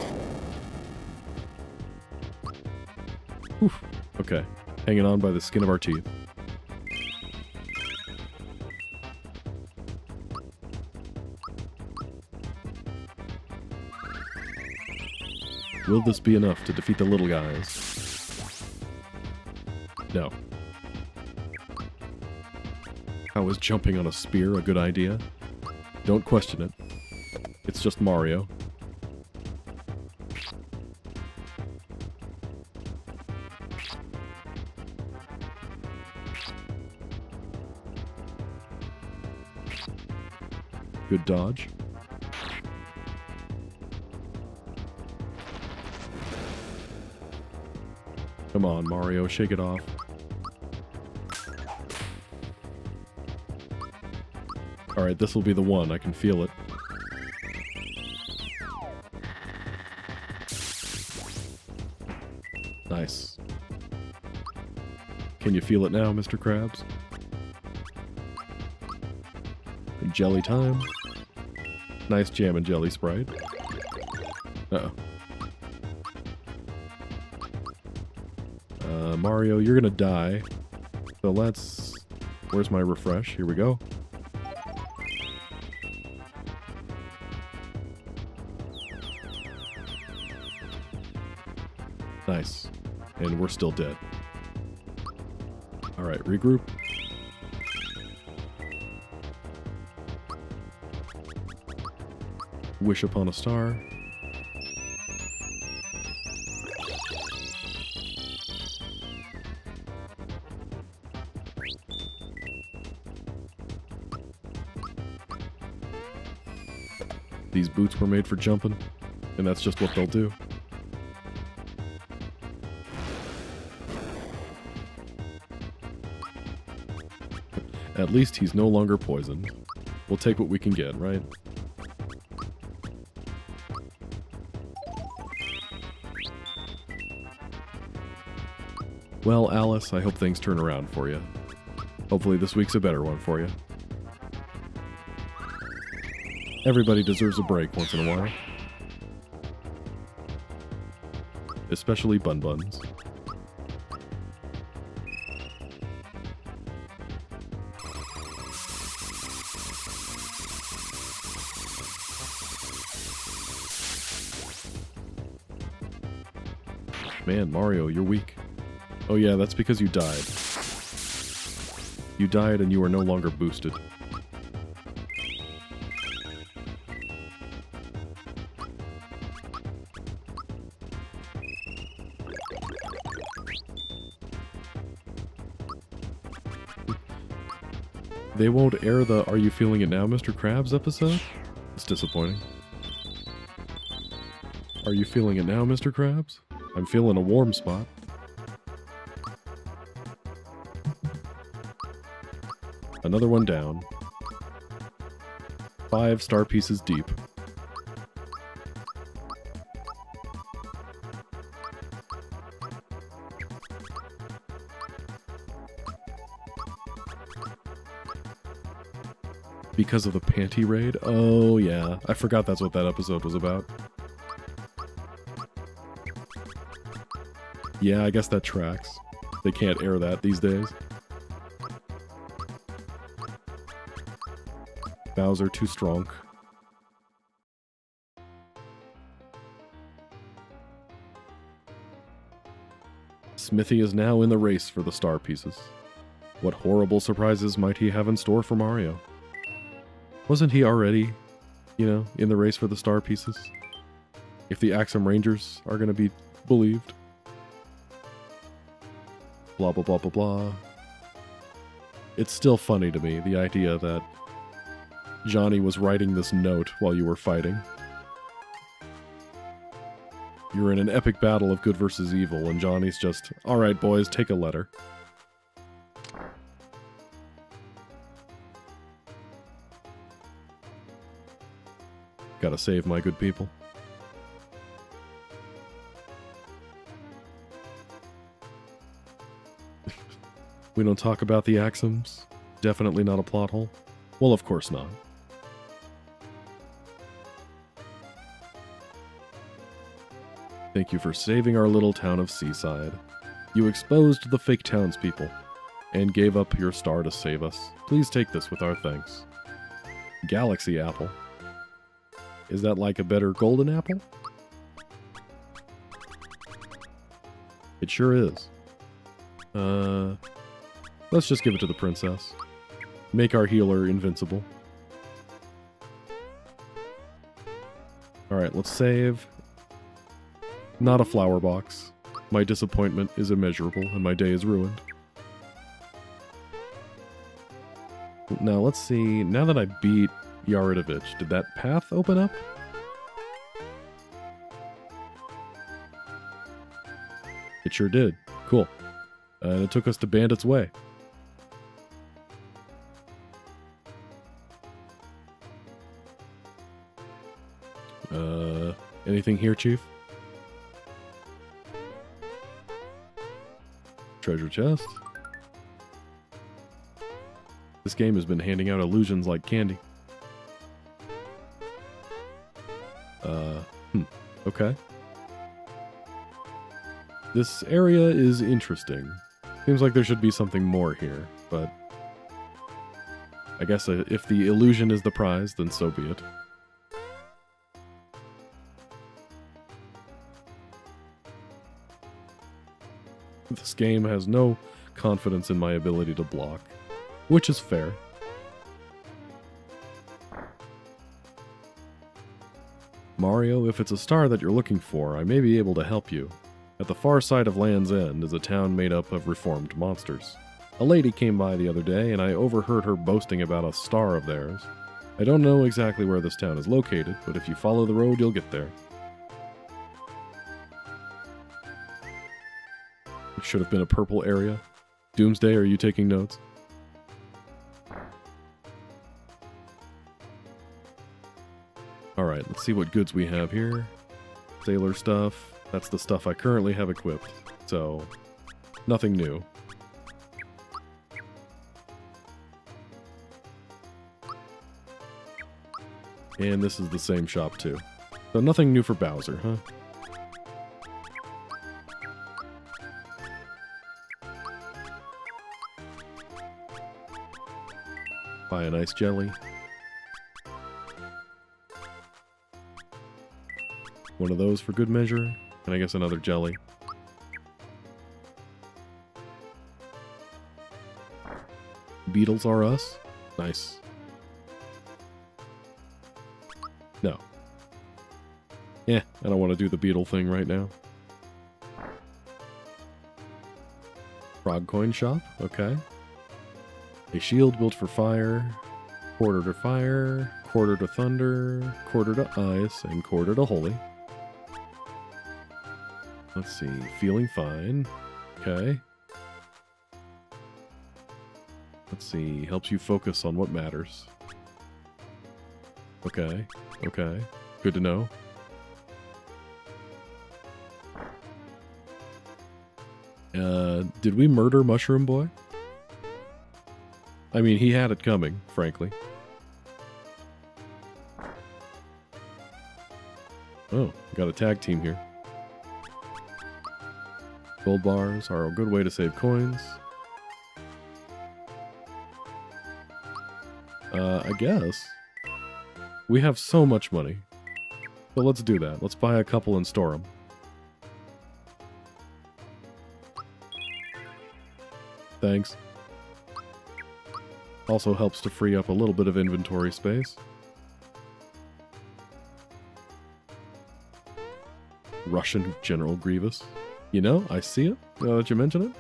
[SPEAKER 1] Oof. Okay. Hanging on by the skin of our teeth. Will this be enough to defeat the little guys? No. How is jumping on a spear a good idea? Don't question it. It's just Mario. Good dodge. Come on, Mario, shake it off. Alright, this will be the one. I can feel it. Nice. Can you feel it now, Mr. Krabs? Jelly time. Nice jam and jelly Sprite. Uh-oh. Mario, you're gonna die. So let's... Where's my refresh? Here we go. Nice. And we're still dead. Alright, regroup. Wish upon a star. These boots were made for jumping, and that's just what they'll do. At least he's no longer poisoned. We'll take what we can get, right? Well, Alice, I hope things turn around for you. Hopefully this week's a better one for you. Everybody deserves a break once in a while. Especially bun-buns. Man, Mario, you're weak. Oh yeah, that's because you died. You died and you are no longer boosted. They won't air the Are You Feeling It Now, Mr. Krabs episode? It's disappointing. Are you feeling it now, Mr. Krabs? I'm feeling a warm spot. Another one down. 5 star pieces deep. Because of the panty raid? Oh, yeah. I forgot that's what that episode was about. Yeah, I guess that tracks. They can't air that these days. Bowser too strong. Smithy is now in the race for the star pieces. What horrible surprises might he have in store for Mario? Wasn't he already, in the race for the star pieces? If the Axem Rangers are going to be believed. Blah, blah, blah, blah, blah. It's still funny to me, the idea that Johnny was writing this note while you were fighting. You're in an epic battle of good versus evil, and Johnny's just, alright boys, take a letter. Gotta save my good people. We don't talk about the Axems? Definitely not a plot hole? Well, of course not. Thank you for saving our little town of Seaside. You exposed the fake townspeople and gave up your star to save us. Please take this with our thanks. Galaxy Apple. Is that like a better golden apple? It sure is. Let's just give it to the princess. Make our healer invincible. Alright, let's save. Not a flower box. My disappointment is immeasurable and my day is ruined. Now let's see, now that I beat Yaridovich, did that path open up? It sure did. Cool. And it took us to Bandit's Way. Anything here, Chief? Treasure chest. This game has been handing out illusions like candy. Okay. This area is interesting. Seems like there should be something more here, but I guess if the illusion is the prize, then so be it. This game has no confidence in my ability to block, which is fair. Mario, if it's a star that you're looking for, I may be able to help you. At the far side of Land's End is a town made up of reformed monsters. A lady came by the other day, and I overheard her boasting about a star of theirs. I don't know exactly where this town is located, but if you follow the road, you'll get there. It should have been a purple area. Doomsday, are you taking notes? Alright, let's see what goods we have here. Sailor stuff. That's the stuff I currently have equipped, so nothing new. And this is the same shop too. So nothing new for Bowser, huh? Buy a nice jelly. One of those for good measure. And I guess another jelly. Beetles are us? Nice. No. Yeah, I don't want to do the beetle thing right now. Frog coin shop? Okay. A shield built for fire. Quarter to fire. Quarter to thunder. Quarter to ice. And quarter to holy. Let's see, feeling fine. Okay. Let's see. Helps you focus on what matters. Okay. Okay. Good to know. Did we murder Mushroom Boy? I mean, he had it coming, frankly. Oh, got a tag team here. Gold bars are a good way to save coins. I guess. We have so much money. So let's do that. Let's buy a couple and store them. Thanks. Also helps to free up a little bit of inventory space. Russian General Grievous. You know, I see it, now that you mention it.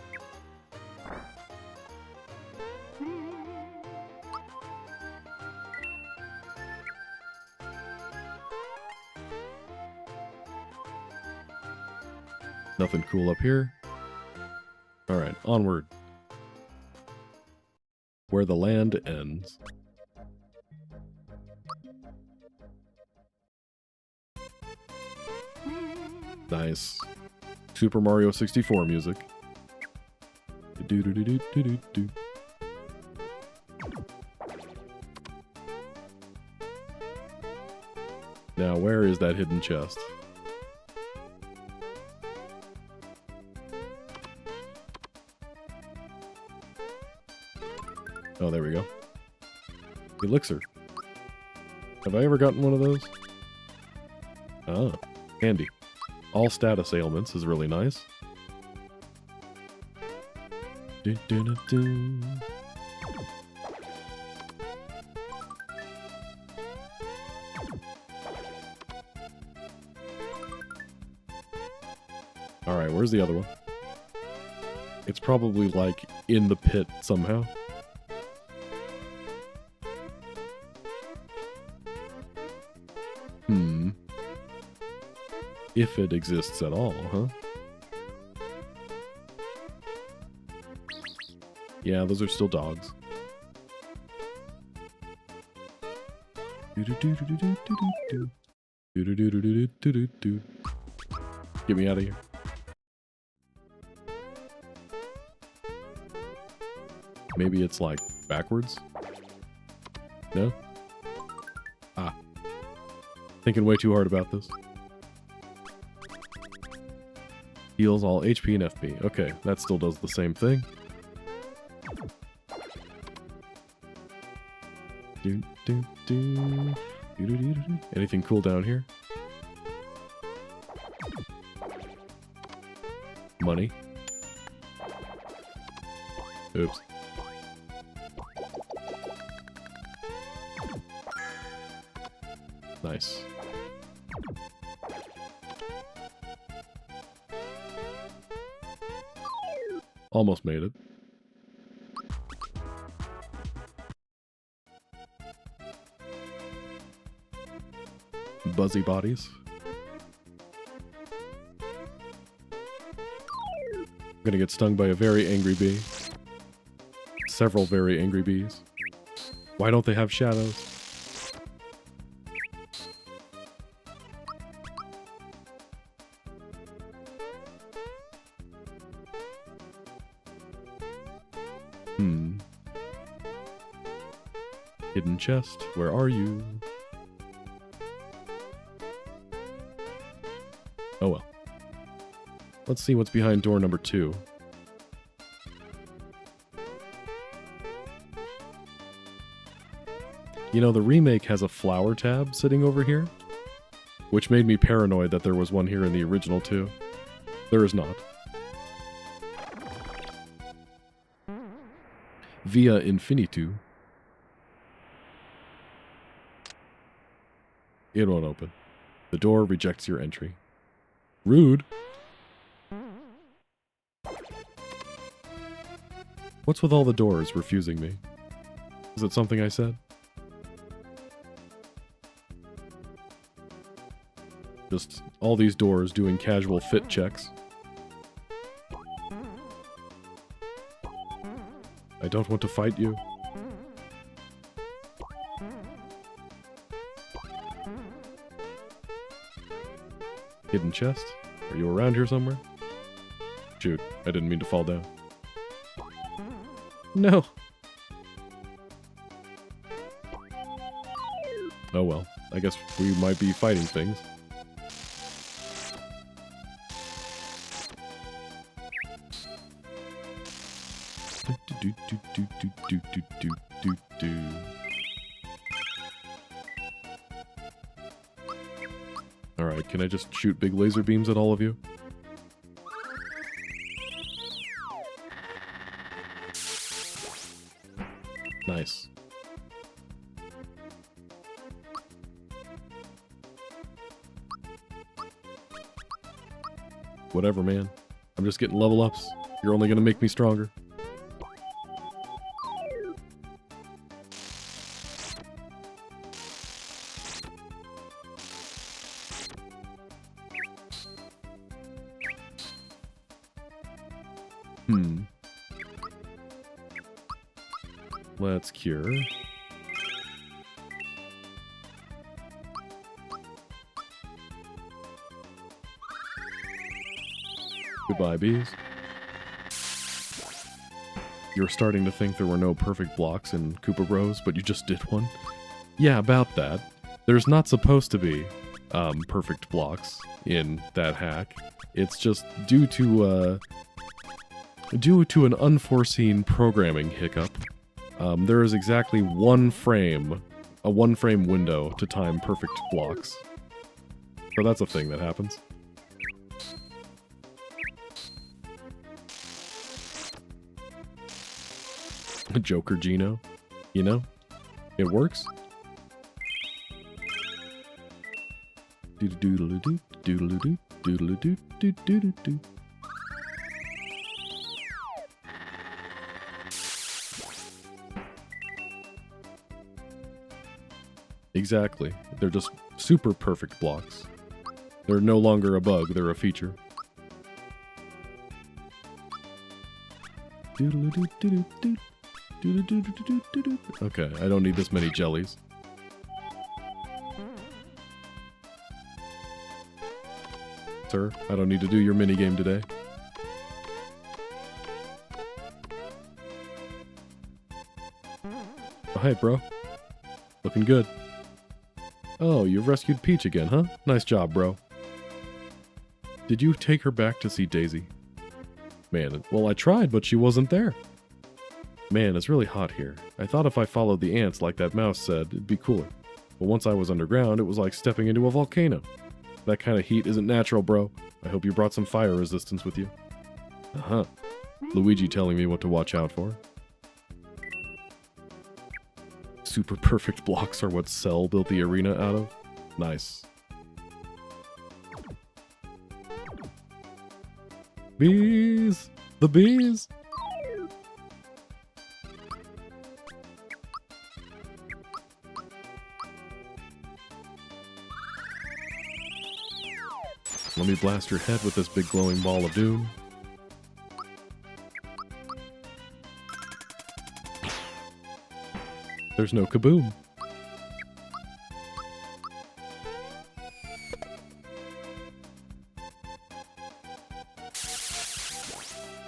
[SPEAKER 1] Nothing cool up here. Alright, onward. Where the land ends. Nice. Super Mario 64 music. Do-do-do-do-do-do-do. Now, where is that hidden chest? Oh, there we go. Elixir. Have I ever gotten one of those? Ah, handy. All status ailments is really nice. Do-do-do-do. Alright, where's the other one? It's probably, like, in the pit somehow. If it exists at all, huh? Yeah, those are still dogs. Get me out of here. Maybe it's like backwards? No? Ah. Thinking way too hard about this. Heals all HP and FP. Okay, that still does the same thing. Anything cool down here? Money. Oops. Nice. Almost made it. Buzzy bodies. I'm gonna get stung by a very angry bee. Several very angry bees. Why don't they have shadows? Hidden chest, where are you? Oh well. Let's see what's behind door number 2. You know, the remake has a flower tab sitting over here, which made me paranoid that there was one here in the original too. There is not. Via Infinitu. It won't open. The door rejects your entry. Rude. What's with all the doors refusing me? Is it something I said? Just all these doors doing casual fit checks. I don't want to fight you. Hidden chest? Are you around here somewhere? Shoot, I didn't mean to fall down. No! Oh well, I guess we might be fighting things. Alright, can I just shoot big laser beams at all of you? Nice. Whatever, man. I'm just getting level ups. You're only gonna make me stronger. Let's cure. Goodbye, bees. You're starting to think there were no perfect blocks in Koopa Bros, but you just did one? Yeah, about that. There's not supposed to be perfect blocks in that hack. It's just due to an unforeseen programming hiccup. There is exactly a one frame window to time perfect blocks. So that's a thing that happens. Joker Gino, you know? It works. Doodle-doodle-doo, doodle-doo, doodle-doo, doodle-doo. Exactly. They're just super perfect blocks. They're no longer a bug, they're a feature. Okay, I don't need this many jellies. Sir, I don't need to do your minigame today. Oh, hey, bro. Looking good. Oh, you've rescued Peach again, huh? Nice job, bro. Did you take her back to see Daisy? Man, well, I tried, but she wasn't there. Man, it's really hot here. I thought if I followed the ants like that mouse said, it'd be cooler. But once I was underground, it was like stepping into a volcano. That kind of heat isn't natural, bro. I hope you brought some fire resistance with you. Uh-huh. Luigi telling me what to watch out for. Super perfect blocks are what Cell built the arena out of. Nice. Bees! The bees! Let me blast your head with this big glowing ball of doom. There's no kaboom.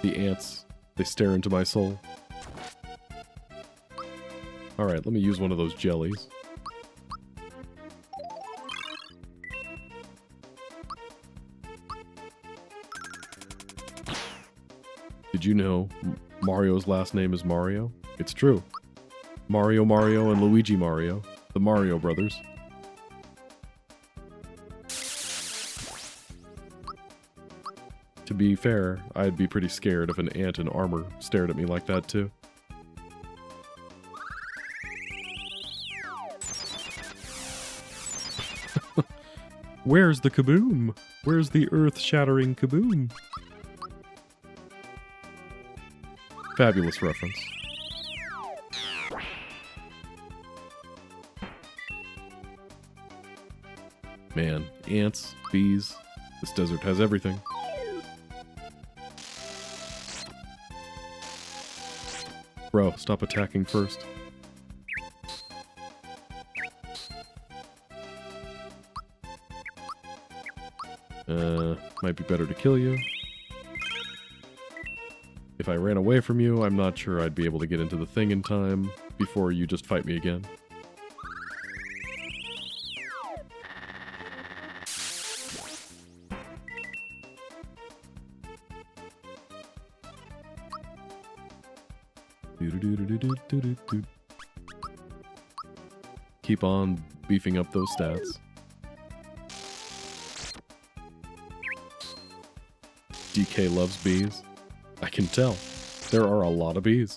[SPEAKER 1] The ants, they stare into my soul. Alright, let me use one of those jellies. Did you know Mario's last name is Mario? It's true. Mario and Luigi Mario, the Mario brothers. To be fair, I'd be pretty scared if an ant in armor stared at me like that too. Where's the kaboom? Where's the earth-shattering kaboom? Fabulous reference. Man, ants, bees, this desert has everything. Bro, stop attacking first. Might be better to kill you. If I ran away from you, I'm not sure I'd be able to get into the thing in time before you just fight me again. Keep on beefing up those stats. DK loves bees. I can tell. There are a lot of bees.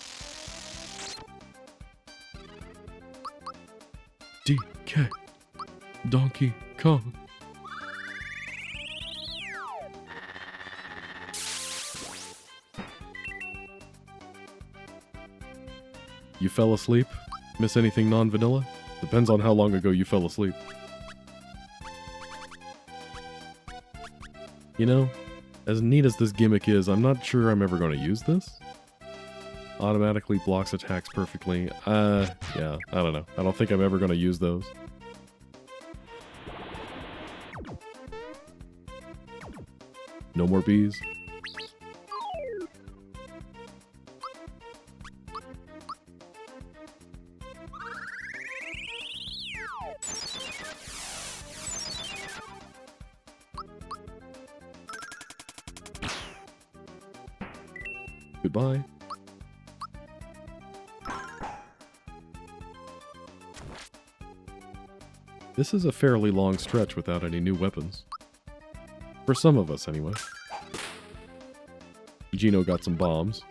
[SPEAKER 1] DK. Donkey Kong. You fell asleep? Miss anything non-vanilla? Depends on how long ago you fell asleep. You know, as neat as this gimmick is, I'm not sure I'm ever going to use this. Automatically blocks attacks perfectly. Yeah, I don't know. I don't think I'm ever going to use those. No more bees. Goodbye. This is a fairly long stretch without any new weapons. For some of us, anyway. Gino got some bombs.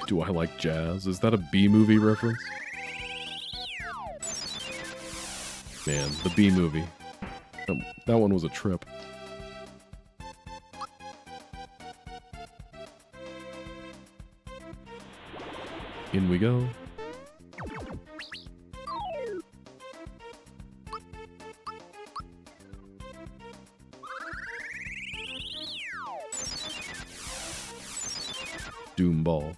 [SPEAKER 1] Do I like jazz? Is that a B-movie reference? Man, the B-movie. That one was a trip. In we go. Doom ball.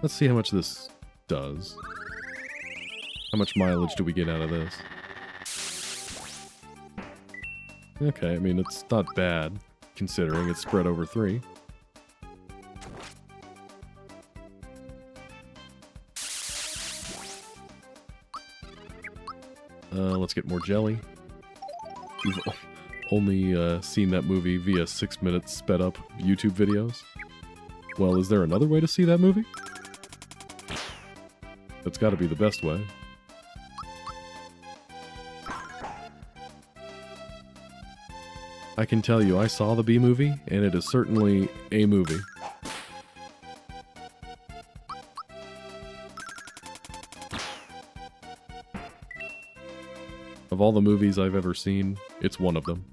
[SPEAKER 1] Let's see how much this does. How much mileage do we get out of this? Okay, I mean, it's not bad, considering it's spread over 3. Let's get more jelly. You've only seen that movie via 6-minute sped-up YouTube videos. Well, is there another way to see that movie? That's gotta be the best way. I can tell you, I saw the B-movie, and it is certainly a movie. Of all the movies I've ever seen, it's one of them.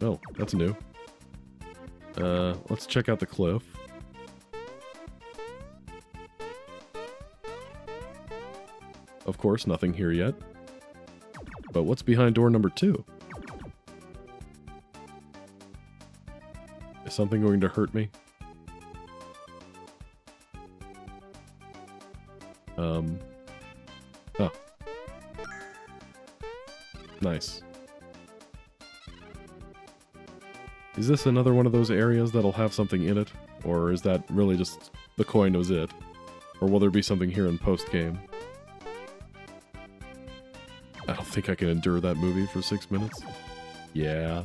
[SPEAKER 1] Oh, that's new. Let's check out the cliff. Of course, nothing here yet. But what's behind door number 2? Is something going to hurt me? Oh. Nice. Is this another one of those areas that'll have something in it? Or is that really just the coin was it? Or will there be something here in post-game? I don't think I can endure that movie for 6 minutes. Yeah.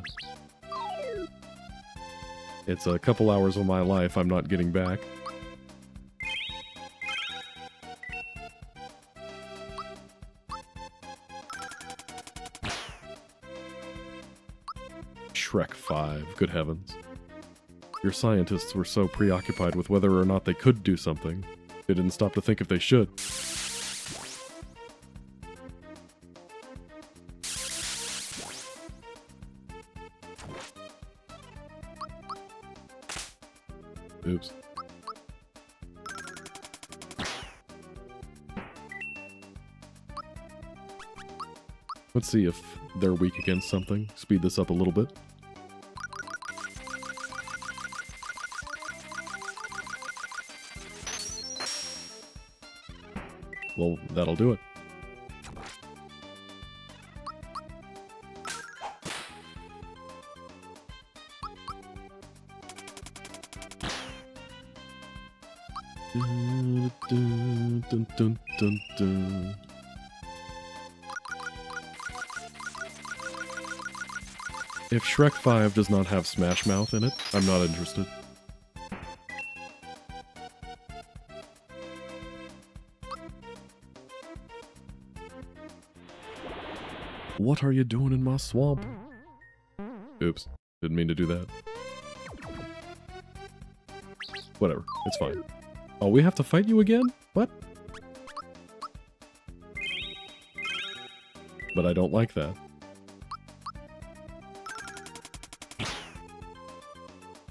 [SPEAKER 1] It's a couple hours of my life I'm not getting back. Shrek 5, good heavens. Your scientists were so preoccupied with whether or not they could do something, they didn't stop to think if they should. Oops. Let's see if they're weak against something. Speed this up a little bit. Well, that'll do it. Dun, dun, dun, dun, dun. If Shrek 5 does not have Smash Mouth in it, I'm not interested. What are you doing in my swamp? Oops, didn't mean to do that. Whatever, it's fine. Oh, we have to fight you again? What? But I don't like that.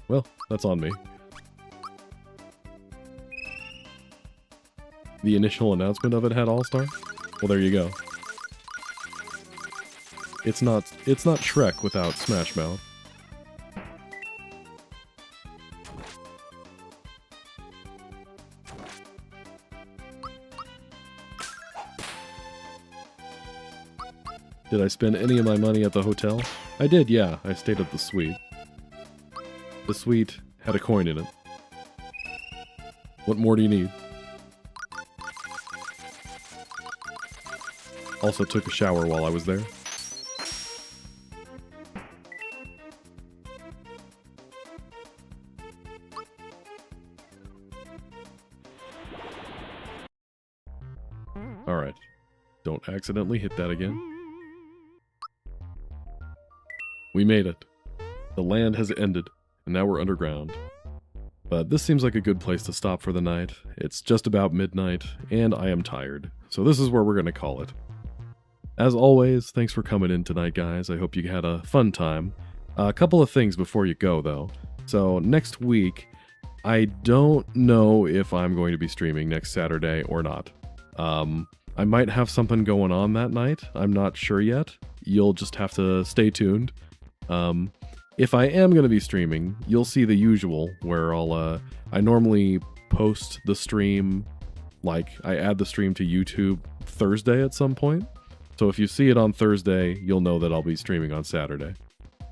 [SPEAKER 1] Well, that's on me. The initial announcement of it had All-Star? Well, there you go. It's not Shrek without Smash Mouth. Did I spend any of my money at the hotel? I did, yeah. I stayed at the suite. The suite had a coin in it. What more do you need? Also took a shower while I was there. Alright. Don't accidentally hit that again. We made it. The land has ended, and now we're underground. But this seems like a good place to stop for the night. It's just about midnight, and I am tired. So this is where we're going to call it. As always, thanks for coming in tonight, guys. I hope you had a fun time. A couple of things before you go, though. So next week, I don't know if I'm going to be streaming next Saturday or not. I might have something going on that night. I'm not sure yet. You'll just have to stay tuned. If I am going to be streaming, you'll see the usual, where I normally post the stream, like, I add the stream to YouTube Thursday at some point. So if you see it on Thursday, you'll know that I'll be streaming on Saturday.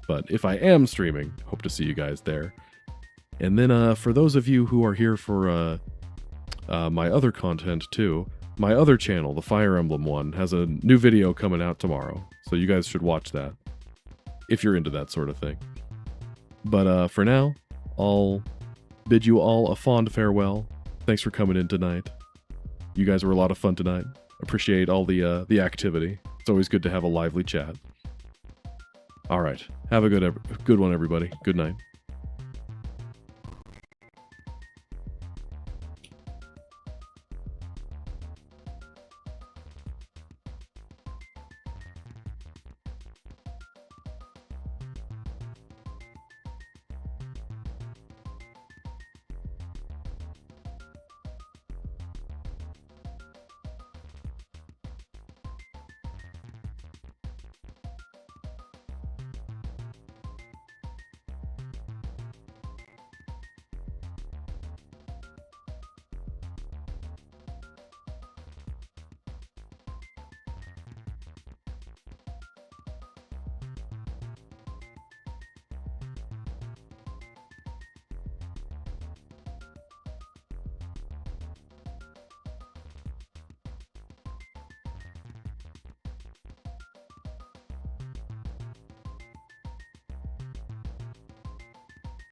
[SPEAKER 1] But if I am streaming, hope to see you guys there. And then for those of you who are here for my other content too, my other channel, the Fire Emblem one, has a new video coming out tomorrow. So you guys should watch that, if you're into that sort of thing. But for now, I'll bid you all a fond farewell. Thanks for coming in tonight. You guys were a lot of fun tonight. Appreciate all the activity. It's always good to have a lively chat. All right, have a good one, everybody. Good night.